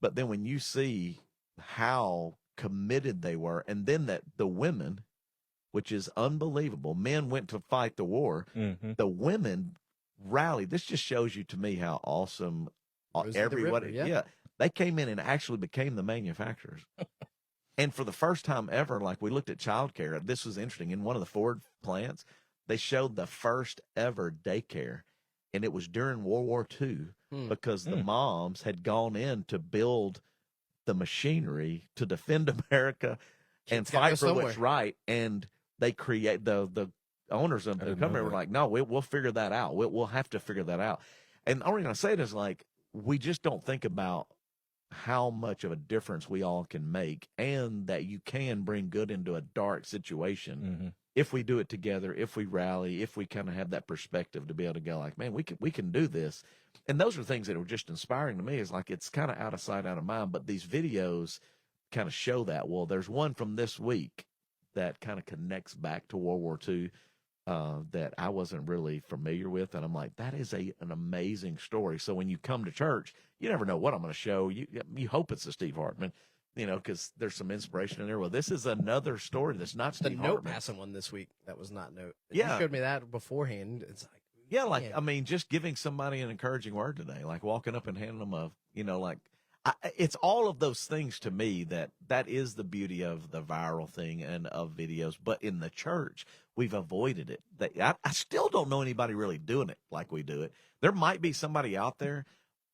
But then when you see how committed they were, and then that the women, which is unbelievable, men went to fight the war, the women rallied. This just shows you to me how awesome everybody, they came in and actually became the manufacturers. And for the first time ever, like we looked at childcare, this was interesting. In one of the Ford plants, they showed the first ever daycare, and it was during World War II because the moms had gone in to build the machinery to defend America and fight for what's right. And they create the owners of the company were like, no, we'll figure that out. We'll have to figure that out. And the only reason I say it is like, we just don't think about how much of a difference we all can make, and that you can bring good into a dark situation if we do it together, if we rally, if we kind of have that perspective to be able to go like, man, we can do this. And those are things that were just inspiring to me. Is like, it's kind of out of sight, out of mind, but these videos kind of show that. Well, there's one from this week that kind of connects back to World War II that I wasn't really familiar with. And I'm like, that is an amazing story. So when you come to church, you never know what I'm going to show. You hope it's a Steve Hartman, because there's some inspiration in there. Well, this is another story that's not Steve Hartman. The note passing one this week, that was not note. Yeah. You showed me that beforehand. It's like, yeah, like, I mean, just giving somebody an encouraging word today, like walking up and handing them it's all of those things to me that is the beauty of the viral thing and of videos. But in the church, we've avoided it. I still don't know anybody really doing it like we do it. There might be somebody out there,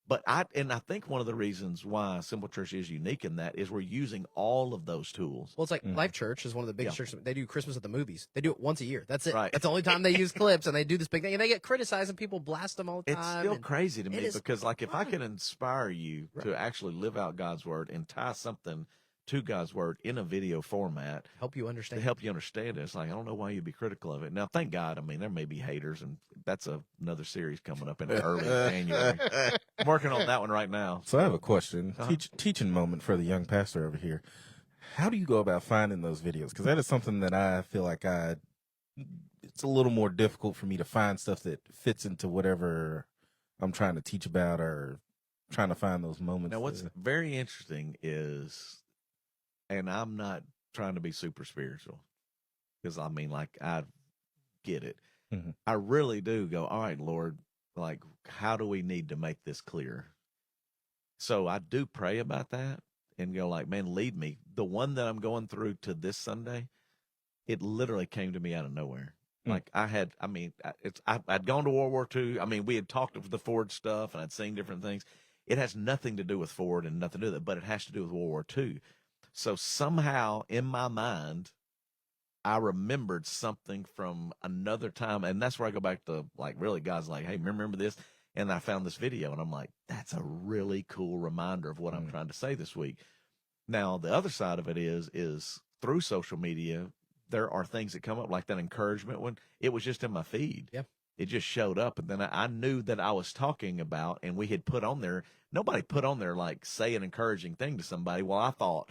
but I think one of the reasons why Simple Church is unique in that is we're using all of those tools. Well, it's like Life Church is one of the biggest churches. They do Christmas at the movies. They do it once a year. That's it. Right. That's the only time they use clips, and they do this big thing, and they get criticized, and people blast them all the time. It's still crazy to me because, like, if I fun. can inspire you to actually live out God's word and tie something to God's word in a video format, help you understand. To help you understand it. It's like, I don't know why you'd be critical of it. Now, thank God, I mean, there may be haters, and that's another series coming up in early January. I'm working on that one right now. So I have a question. Teaching moment for the young pastor over here. How do you go about finding those videos? Because that is something that I feel like it's a little more difficult for me to find stuff that fits into whatever I'm trying to teach about, or trying to find those moments. Now, what's very interesting is, and I'm not trying to be super spiritual, because I mean, like, I get it. I really do go, all right, Lord, like, how do we need to make this clear? So I do pray about that and go like, man, lead me. The one that I'm going through to this Sunday, it literally came to me out of nowhere. Like I'd gone to World War II. I mean, we had talked of the Ford stuff and I'd seen different things. It has nothing to do with Ford and nothing to do with it, but it has to do with World War II. So somehow in my mind, I remembered something from another time. And that's where I go back to, like, really, God's like, hey, remember this? And I found this video, and I'm like, that's a really cool reminder of what I'm trying to say this week. Now, the other side of it is through social media, there are things that come up, like that encouragement one. It was just in my feed. Yeah. It just showed up, and then I knew that I was talking about, and we had put on there, nobody put on there, like, say an encouraging thing to somebody. Well, I thought,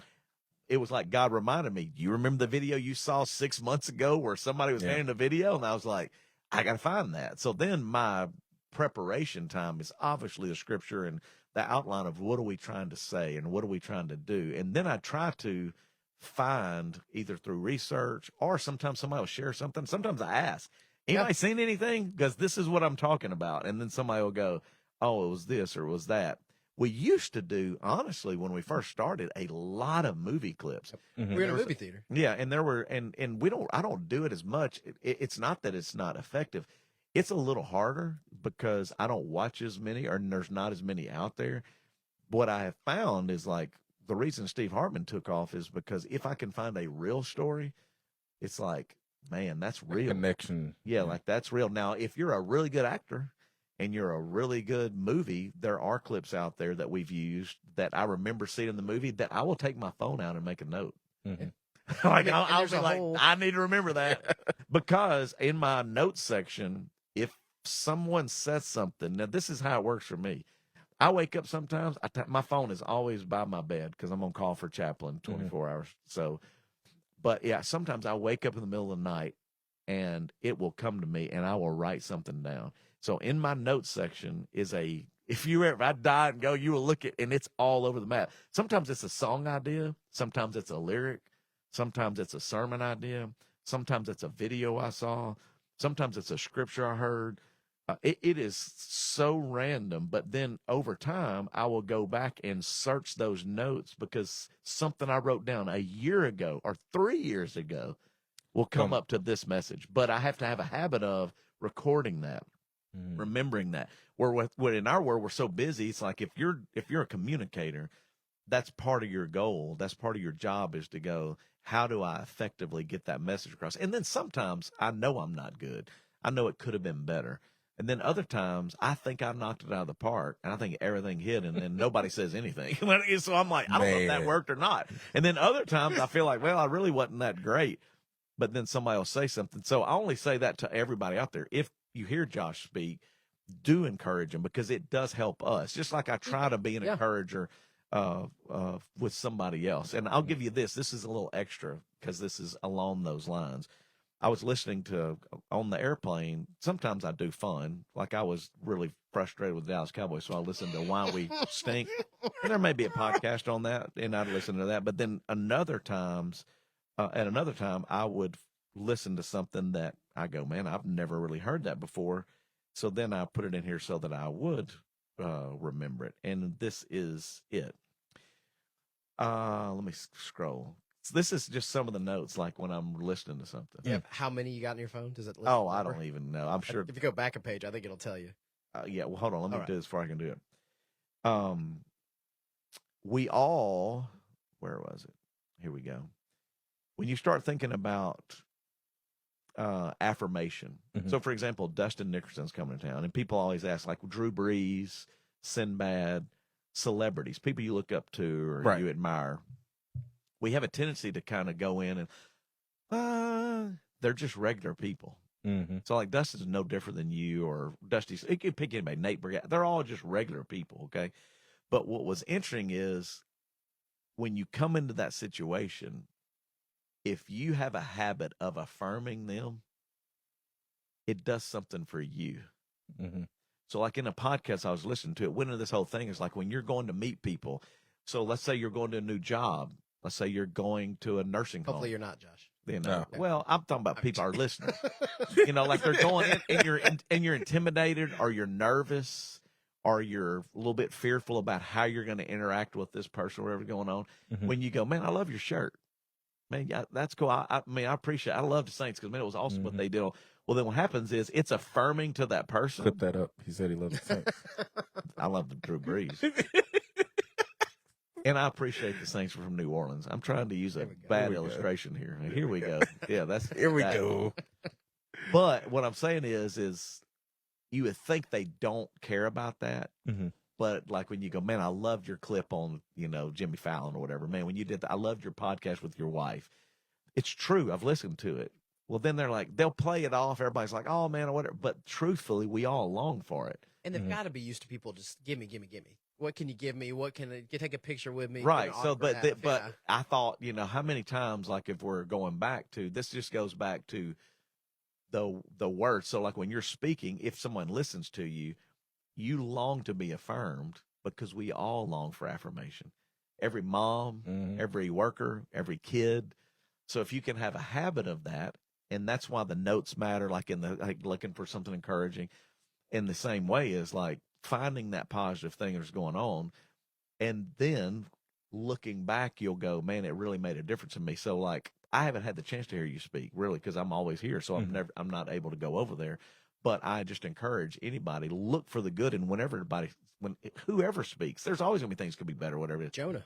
it was like God reminded me, you remember the video you saw 6 months ago where somebody was handing a video? And I was like, I got to find that. So then my preparation time is obviously the scripture and the outline of what are we trying to say and what are we trying to do. And then I try to find, either through research or sometimes somebody will share something. Sometimes I ask, anybody seen anything? Because this is what I'm talking about. And then somebody will go, oh, it was this or it was that. We used to do, honestly, when we first started, a lot of movie clips. We're in a movie theater. Yeah, and there were, and I don't do it as much. It's not that it's not effective. It's a little harder because I don't watch as many, or there's not as many out there. What I have found is, like, the reason Steve Hartman took off is because if I can find a real story, it's like, man, that's real. Connection. Yeah, like, that's real. Now, if you're a really good actor and you're a really good movie, there are clips out there that we've used that I remember seeing in the movie that I will take my phone out and make a note. Like, I'll be like, I need to remember that. Because in my notes section, if someone says something, now this is how it works for me. I wake up sometimes, my phone is always by my bed because I'm on call for chaplain 24 hours. So, but yeah, sometimes I wake up in the middle of the night and it will come to me, and I will write something down. So in my notes section is if I die and go, you will look at, and it's all over the map. Sometimes it's a song idea. Sometimes it's a lyric. Sometimes it's a sermon idea. Sometimes it's a video I saw. Sometimes it's a scripture I heard. It is so random, but then over time, I will go back and search those notes because something I wrote down a year ago or 3 years ago will come up to this message. But I have to have a habit of recording that, remembering that. Where in our world, we're so busy, it's like if you're a communicator, that's part of your goal. That's part of your job is to go, how do I effectively get that message across? And then sometimes I know I'm not good. I know it could have been better. And then other times, I think I knocked it out of the park, and I think everything hit, and then nobody says anything. So I'm like, I don't know if that worked or not. And then other times, I feel like, well, I really wasn't that great. But then somebody will say something. So I only say that to everybody out there. If you hear Josh speak, do encourage him because it does help us. Just like I try to be an encourager with somebody else. And I'll give you this. This is a little extra because this is along those lines. I was listening to on the airplane. Sometimes I do fun. Like I was really frustrated with the Dallas Cowboys, so I listened to Why We Stink. And there may be a podcast on that, and I'd listen to that. But then at another time, I would listen to something that I go, man, I've never really heard that before. So then I put it in here so that I would remember it. And this is it. Let me scroll. This is just some of the notes, like when I'm listening to something. Yeah. How many you got in your phone? Does it list I don't even know. I'm sure. If you go back a page, I think it'll tell you. Yeah. Well, hold on. Let me do this before I can do it. We all, where was it? Here we go. When you start thinking about affirmation. So, for example, Dustin Nickerson's coming to town, and people always ask, like Drew Brees, Sinbad, celebrities, people you look up to or you admire. We have a tendency to kind of go in and they're just regular people. So like Dustin's no different than you or Dusty's. You can pick anybody, Nate Brigade. They're all just regular people, okay? But what was interesting is when you come into that situation, if you have a habit of affirming them, it does something for you. So like in a podcast I was listening to, it went into this whole thing. It's like when you're going to meet people. So let's say you're going to a new job. Let's say you're going to a nursing home. Hopefully you're not, Josh. No. Well, I'm talking about people are listening. Like they're going in and you're intimidated or you're nervous or you're a little bit fearful about how you're going to interact with this person or whatever's going on. When you go, man, I love your shirt. Man, yeah, that's cool. I mean, I appreciate it. I love the Saints because, man, it was awesome what they did. Well, then what happens is it's affirming to that person. Clip that up. He said he loves the Saints. I love the Drew Brees. And I appreciate the Saints from New Orleans. I'm trying to use a bad illustration here. Here we go. Yeah, that's here we go. But what I'm saying is you would think they don't care about that. But like when you go, man, I loved your clip on, Jimmy Fallon or whatever. Man, when you did that, I loved your podcast with your wife. It's true. I've listened to it. Well, then they'll play it off. Everybody's like, oh man, or whatever. But truthfully, we all long for it. And they've got to be used to people just give me. What can you give me? What can you take a picture with me? Right. So, but I thought, how many times, like if we're going back to, this just goes back to the word. So like when you're speaking, if someone listens to you, you long to be affirmed because we all long for affirmation. Every mom, every worker, every kid. So if you can have a habit of that, and that's why the notes matter, like looking for something encouraging in the same way is like finding that positive thing that's going on. And then looking back, you'll go, man, it really made a difference in me. So like, I haven't had the chance to hear you speak really, cause I'm always here. So I'm not able to go over there, but I just encourage anybody, look for the good. And whoever speaks, there's always gonna be things could be better, whatever it is. Jonah.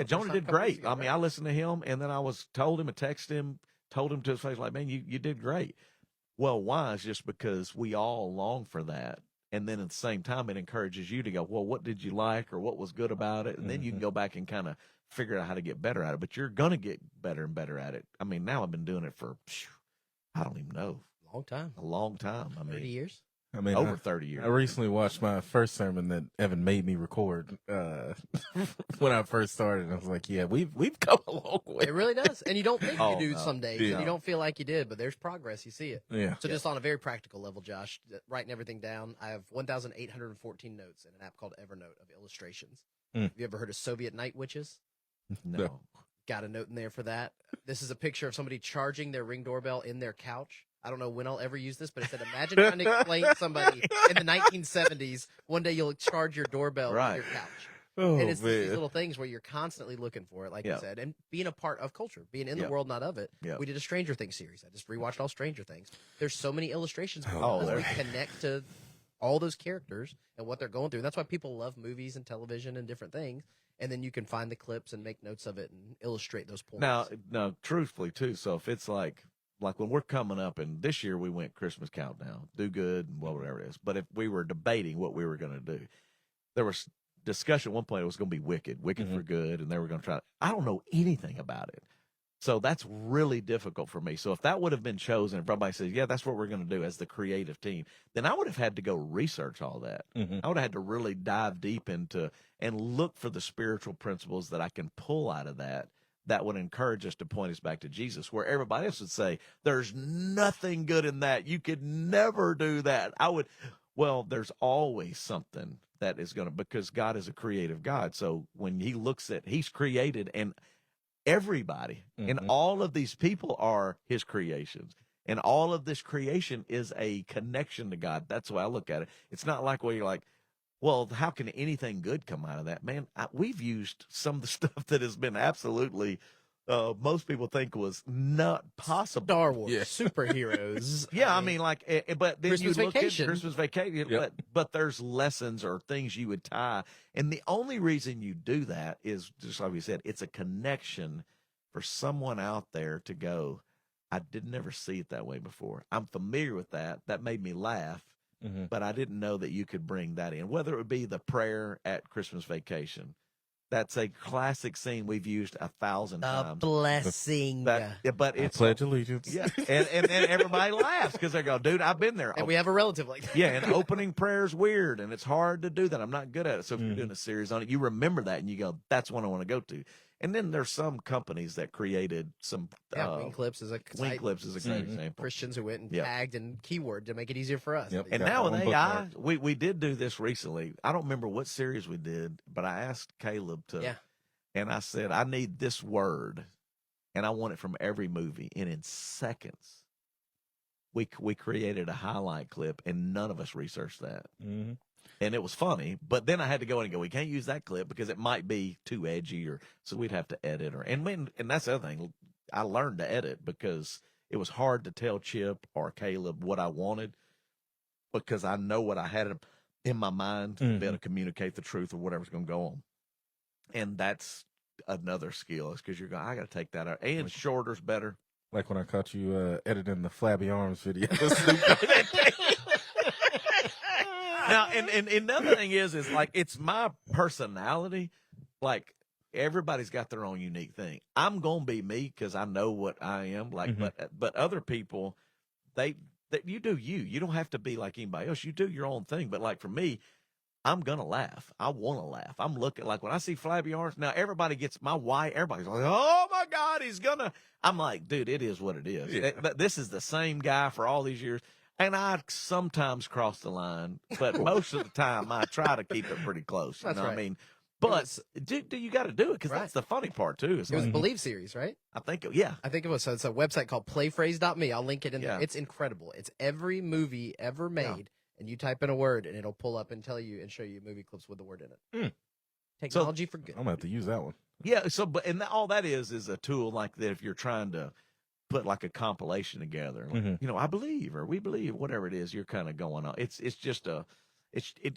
Jonah did great. I mean, I listened to him and then I told him to his face, like, man, you did great. Well, why? It's just because we all long for that. And then at the same time, it encourages you to go, well, what did you like or what was good about it? And then you can go back and kind of figure out how to get better at it. But you're going to get better and better at it. I mean, now I've been doing it for, I don't even know. A long time. A long time. I mean, 30 years? I mean, over 30 years. I recently watched my first sermon that Evan made me record when I first started. I was like, yeah, we've come a long way. It really does. And you don't think you do no. some days. Yeah. And you don't feel like you did, but there's progress. You see it. Yeah. So just on a very practical level, Josh, writing everything down, I have 1,814 notes in an app called Evernote of illustrations. Have you ever heard of Soviet night witches? No. Got a note in there for that. This is a picture of somebody charging their Ring doorbell in their couch. I don't know when I'll ever use this, but it said, imagine trying to explain to somebody in the 1970s, one day you'll charge your doorbell in your couch. Oh, and it's man. these little things where you're constantly looking for it, like you said, and being a part of culture, being in the world, not of it. We did a Stranger Things series. I just rewatched all Stranger Things. There's so many illustrations because we connect to all those characters and what they're going through. And that's why people love movies and television and different things. And then you can find the clips and make notes of it and illustrate those points. Now, truthfully, too, so if it's like when we're coming up, and this year we went Christmas countdown, do good, and whatever it is. But if we were debating what we were going to do, there was discussion at one point it was going to be Wicked for good, and they were going to try. I don't know anything about it. So that's really difficult for me. So if that would have been chosen, if everybody says, yeah, that's what we're going to do as the creative team, then I would have had to go research all that. I would have had to really dive deep into and look for the spiritual principles that I can pull out of that would encourage us to point us back to Jesus, where everybody else would say, there's nothing good in that. You could never do that. There's always something that is going to, because God is a creative God. So when he looks at, he's created, and everybody and all of these people are his creations, and all of this creation is a connection to God. That's the way I look at it. It's not like where you're like, well, how can anything good come out of that? Man, we've used some of the stuff that has been absolutely most people think was not possible. Star Wars, superheroes. I mean, but then Christmas you look at Vacation. Christmas Vacation, but there's lessons or things you would tie. And the only reason you do that is, just like we said, it's a connection for someone out there to go, I did never see it that way before. I'm familiar with that. That made me laugh, but I didn't know that you could bring that in, whether it would be the prayer at Christmas Vacation. That's a classic scene we've used 1,000 times. Blessing. But it's Pledge Allegiance. Yeah, and everybody laughs because they go, dude, I've been there. And we have a relative like that. Yeah, and opening prayer is weird, and it's hard to do that. I'm not good at it. So if you're doing a series on it, you remember that, and you go, that's what I want to go to. And then there's some companies that created some Wing Clips is a Wing Clips is a great example. Christians who went and tagged and keyword to make it easier for us. And now with AI, we did do this recently. I don't remember what series we did, but I asked Caleb to, and I said, I need this word, and I want it from every movie. And in seconds, we created a highlight clip, and none of us researched that. And it was funny, but then I had to go in and go, we can't use that clip because it might be too edgy, so we'd have to edit and that's the other thing. I learned to edit because it was hard to tell Chip or Caleb what I wanted, because I know what I had in my mind to be able to communicate the truth of whatever's going to go on. And that's another skill, is because you're going, I got to take that out. And shorter's better. Like when I caught you editing the Flabby Arms video. Now, and another thing is like, it's my personality. Like, everybody's got their own unique thing. I'm going to be me because I know what I am. Like, but other people, you do you. You don't have to be like anybody else. You do your own thing. But like for me, I'm going to laugh. I want to laugh. I'm looking, like when I see Flabby Arms, now everybody gets my wife. Everybody's like, oh my God, he's going to. I'm like, dude, it is what it is. Yeah. This is the same guy for all these years. And I sometimes cross the line, but most of the time I try to keep it pretty close. You know what I mean? But you got to do it, because that's the funny part too. It was a Believe series, right? I think it was. So it's a website called playphrase.me. I'll link it in there. Yeah. It's incredible. It's every movie ever made, and you type in a word, and it'll pull up and tell you and show you movie clips with the word in it. Technology for good. I'm going to have to use that one. Yeah. So, all that is a tool like that if you're trying to put like a compilation together, like, I believe, or we believe, whatever it is you're kind of going on. It's just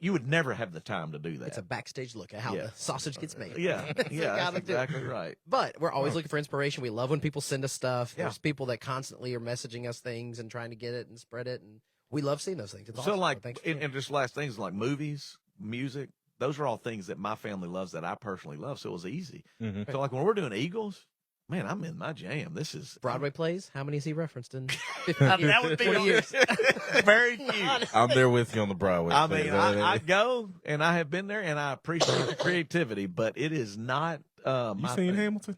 you would never have the time to do that. It's a backstage look at how the sausage gets made. That's exactly right. But we're always looking for inspiration. We love when people send us stuff. There's people that constantly are messaging us things and trying to get it and spread it, and we love seeing those things. It's so awesome. like, and just last things like movies, music, those are all things that my family loves that I personally love. So it was easy. So like when we're doing Eagles, man, I'm in my jam. This is Broadway plays. How many has he referenced in 20 years? Very cute. I'm there with you on the Broadway. I mean, I go, and I have been there, and I appreciate the creativity, but it is not you my seen thing. Hamilton?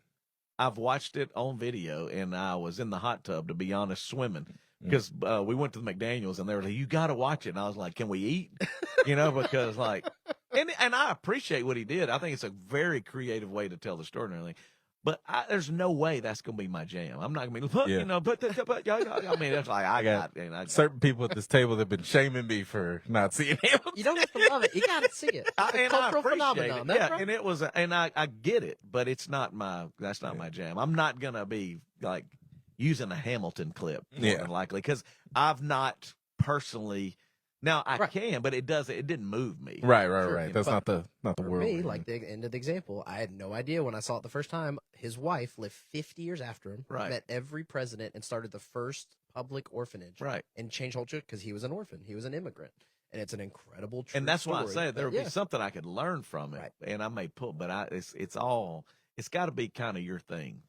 I've watched it on video, and I was in the hot tub, to be honest, swimming. Because we went to the McDaniels, and they were like, "You got to watch it." And I was like, "Can we eat?" Because like, and I appreciate what he did. I think it's a very creative way to tell the story and everything. But there's no way that's gonna be my jam. I'm not gonna be, I mean, it's like I got certain people at this table that have been shaming me for not seeing Hamilton. You don't have to love it. You got to see it. It's a cultural phenomenon. Yeah, and it was, and I get it, but it's not that's not my jam. I'm not gonna be like using a Hamilton clip more than likely, because I've not personally. Now I can, but it didn't move me. Right. Sure, That's not the for world. me, like the end of the example, I had no idea when I saw it the first time. His wife lived 50 years after him, met every president, and started the first public orphanage, and changed whole church because he was an orphan, he was an immigrant, and it's an incredible true And that's story. why I say there would be something I could learn from it, and I may pull, but it's got to be kind of your thing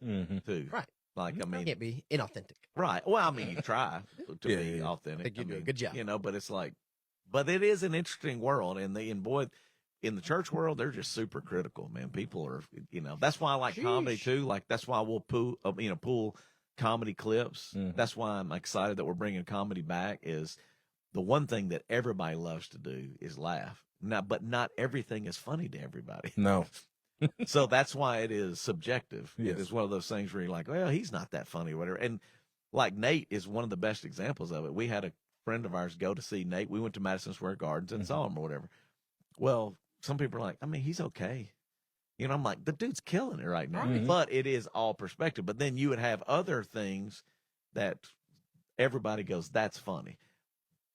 too, right? Like, I mean, it can't be inauthentic. Right. Well, I mean, you try to be authentic. I think you do a good job. But it's like, but it is an interesting world. And in the church world, they're just super critical, man. People are, that's why I like comedy too. Like, that's why we'll pull comedy clips. That's why I'm excited that we're bringing comedy back. Is the one thing that everybody loves to do is laugh. Now, but not everything is funny to everybody. No. So that's why it is subjective. Yes. It is one of those things where you're like, well, he's not that funny or whatever. And like Nate is one of the best examples of it. We had a friend of ours go to see Nate. We went to Madison Square Gardens and saw him or whatever. Well, some people are like, I mean, he's okay. I'm like, the dude's killing it right now. But it is all perspective. But then you would have other things that everybody goes, that's funny.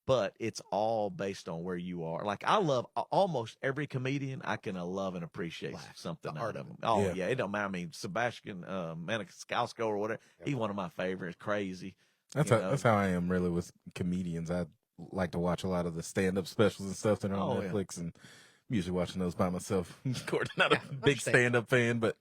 But it's all based on where you are. Like, I love almost every comedian. I can love and appreciate something out of them. Oh, yeah. It don't matter. I mean, Sebastian Maniscalco or whatever, he's one of my favorites. Crazy. That's how I am really with comedians. I like to watch a lot of the stand-up specials and stuff that are on Netflix, and I'm usually watching those by myself. Not a big stand-up fan, but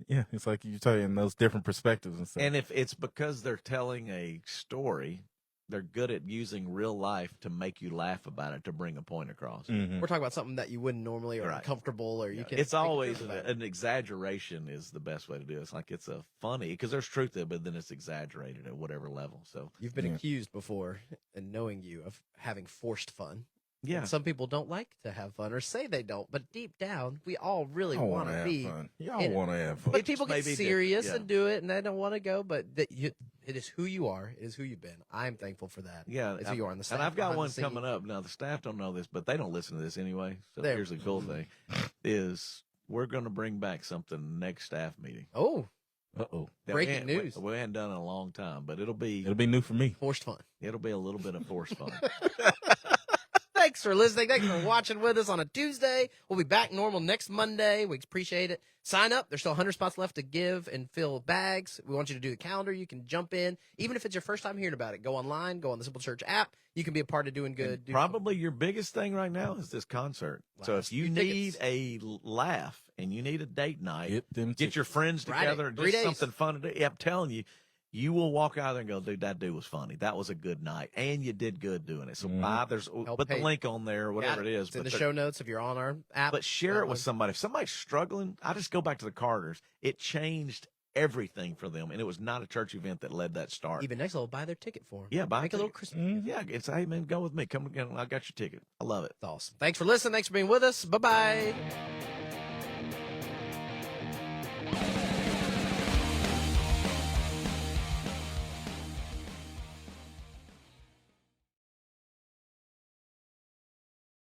yeah, it's like you're telling those different perspectives and stuff. And if it's because they're telling a story, they're good at using real life to make you laugh about it, to bring a point across. We're talking about something that you wouldn't normally, or uncomfortable, or you can. It's always an exaggeration is the best way to do it. It's like it's a funny, because there's truth to it, but then it's exaggerated at whatever level. So you've been accused before, and knowing you, of having forced fun. Yeah. And some people don't like to have fun, or say they don't, but deep down, we all really want to be. Y'all want to have fun. But people get serious and do it, and they don't want to go. But it is who you are. It is who you've been. I'm thankful for that. Yeah, it's who you are on the staff. And I've got one coming up. Now, the staff don't know this, but they don't listen to this anyway. So here's the cool thing: is we're going to bring back something next staff meeting. Oh. Uh-oh. Breaking news. We hadn't done it in a long time, but it'll be new for me. Forced fun. It'll be a little bit of forced fun. Thanks for listening. Thanks for watching with us on a Tuesday. We'll be back normal next Monday. We appreciate it. Sign up. There's still 100 spots left to give and fill bags. We want you to do the calendar. You can jump in. Even if it's your first time hearing about it, go online, go on the Simple Church app. You can be a part of doing good. Probably your biggest thing right now is this concert. So if you need a laugh and you need a date night, get your friends together, do something fun to do. I'm telling you, you will walk out there and go, dude, that dude was funny. That was a good night. And you did good doing it. So put the link on there, whatever it is. It's in the show notes if you're on our app. But share it with somebody. If somebody's struggling, I just go back to the Carters. It changed everything for them. And it was not a church event that led that start. Even next level, buy their ticket for them. Yeah, Make a little Christmas. Yeah, it's, hey, man, go with me. Come again. I got your ticket. I love it. It's awesome. Thanks for listening. Thanks for being with us. Bye-bye.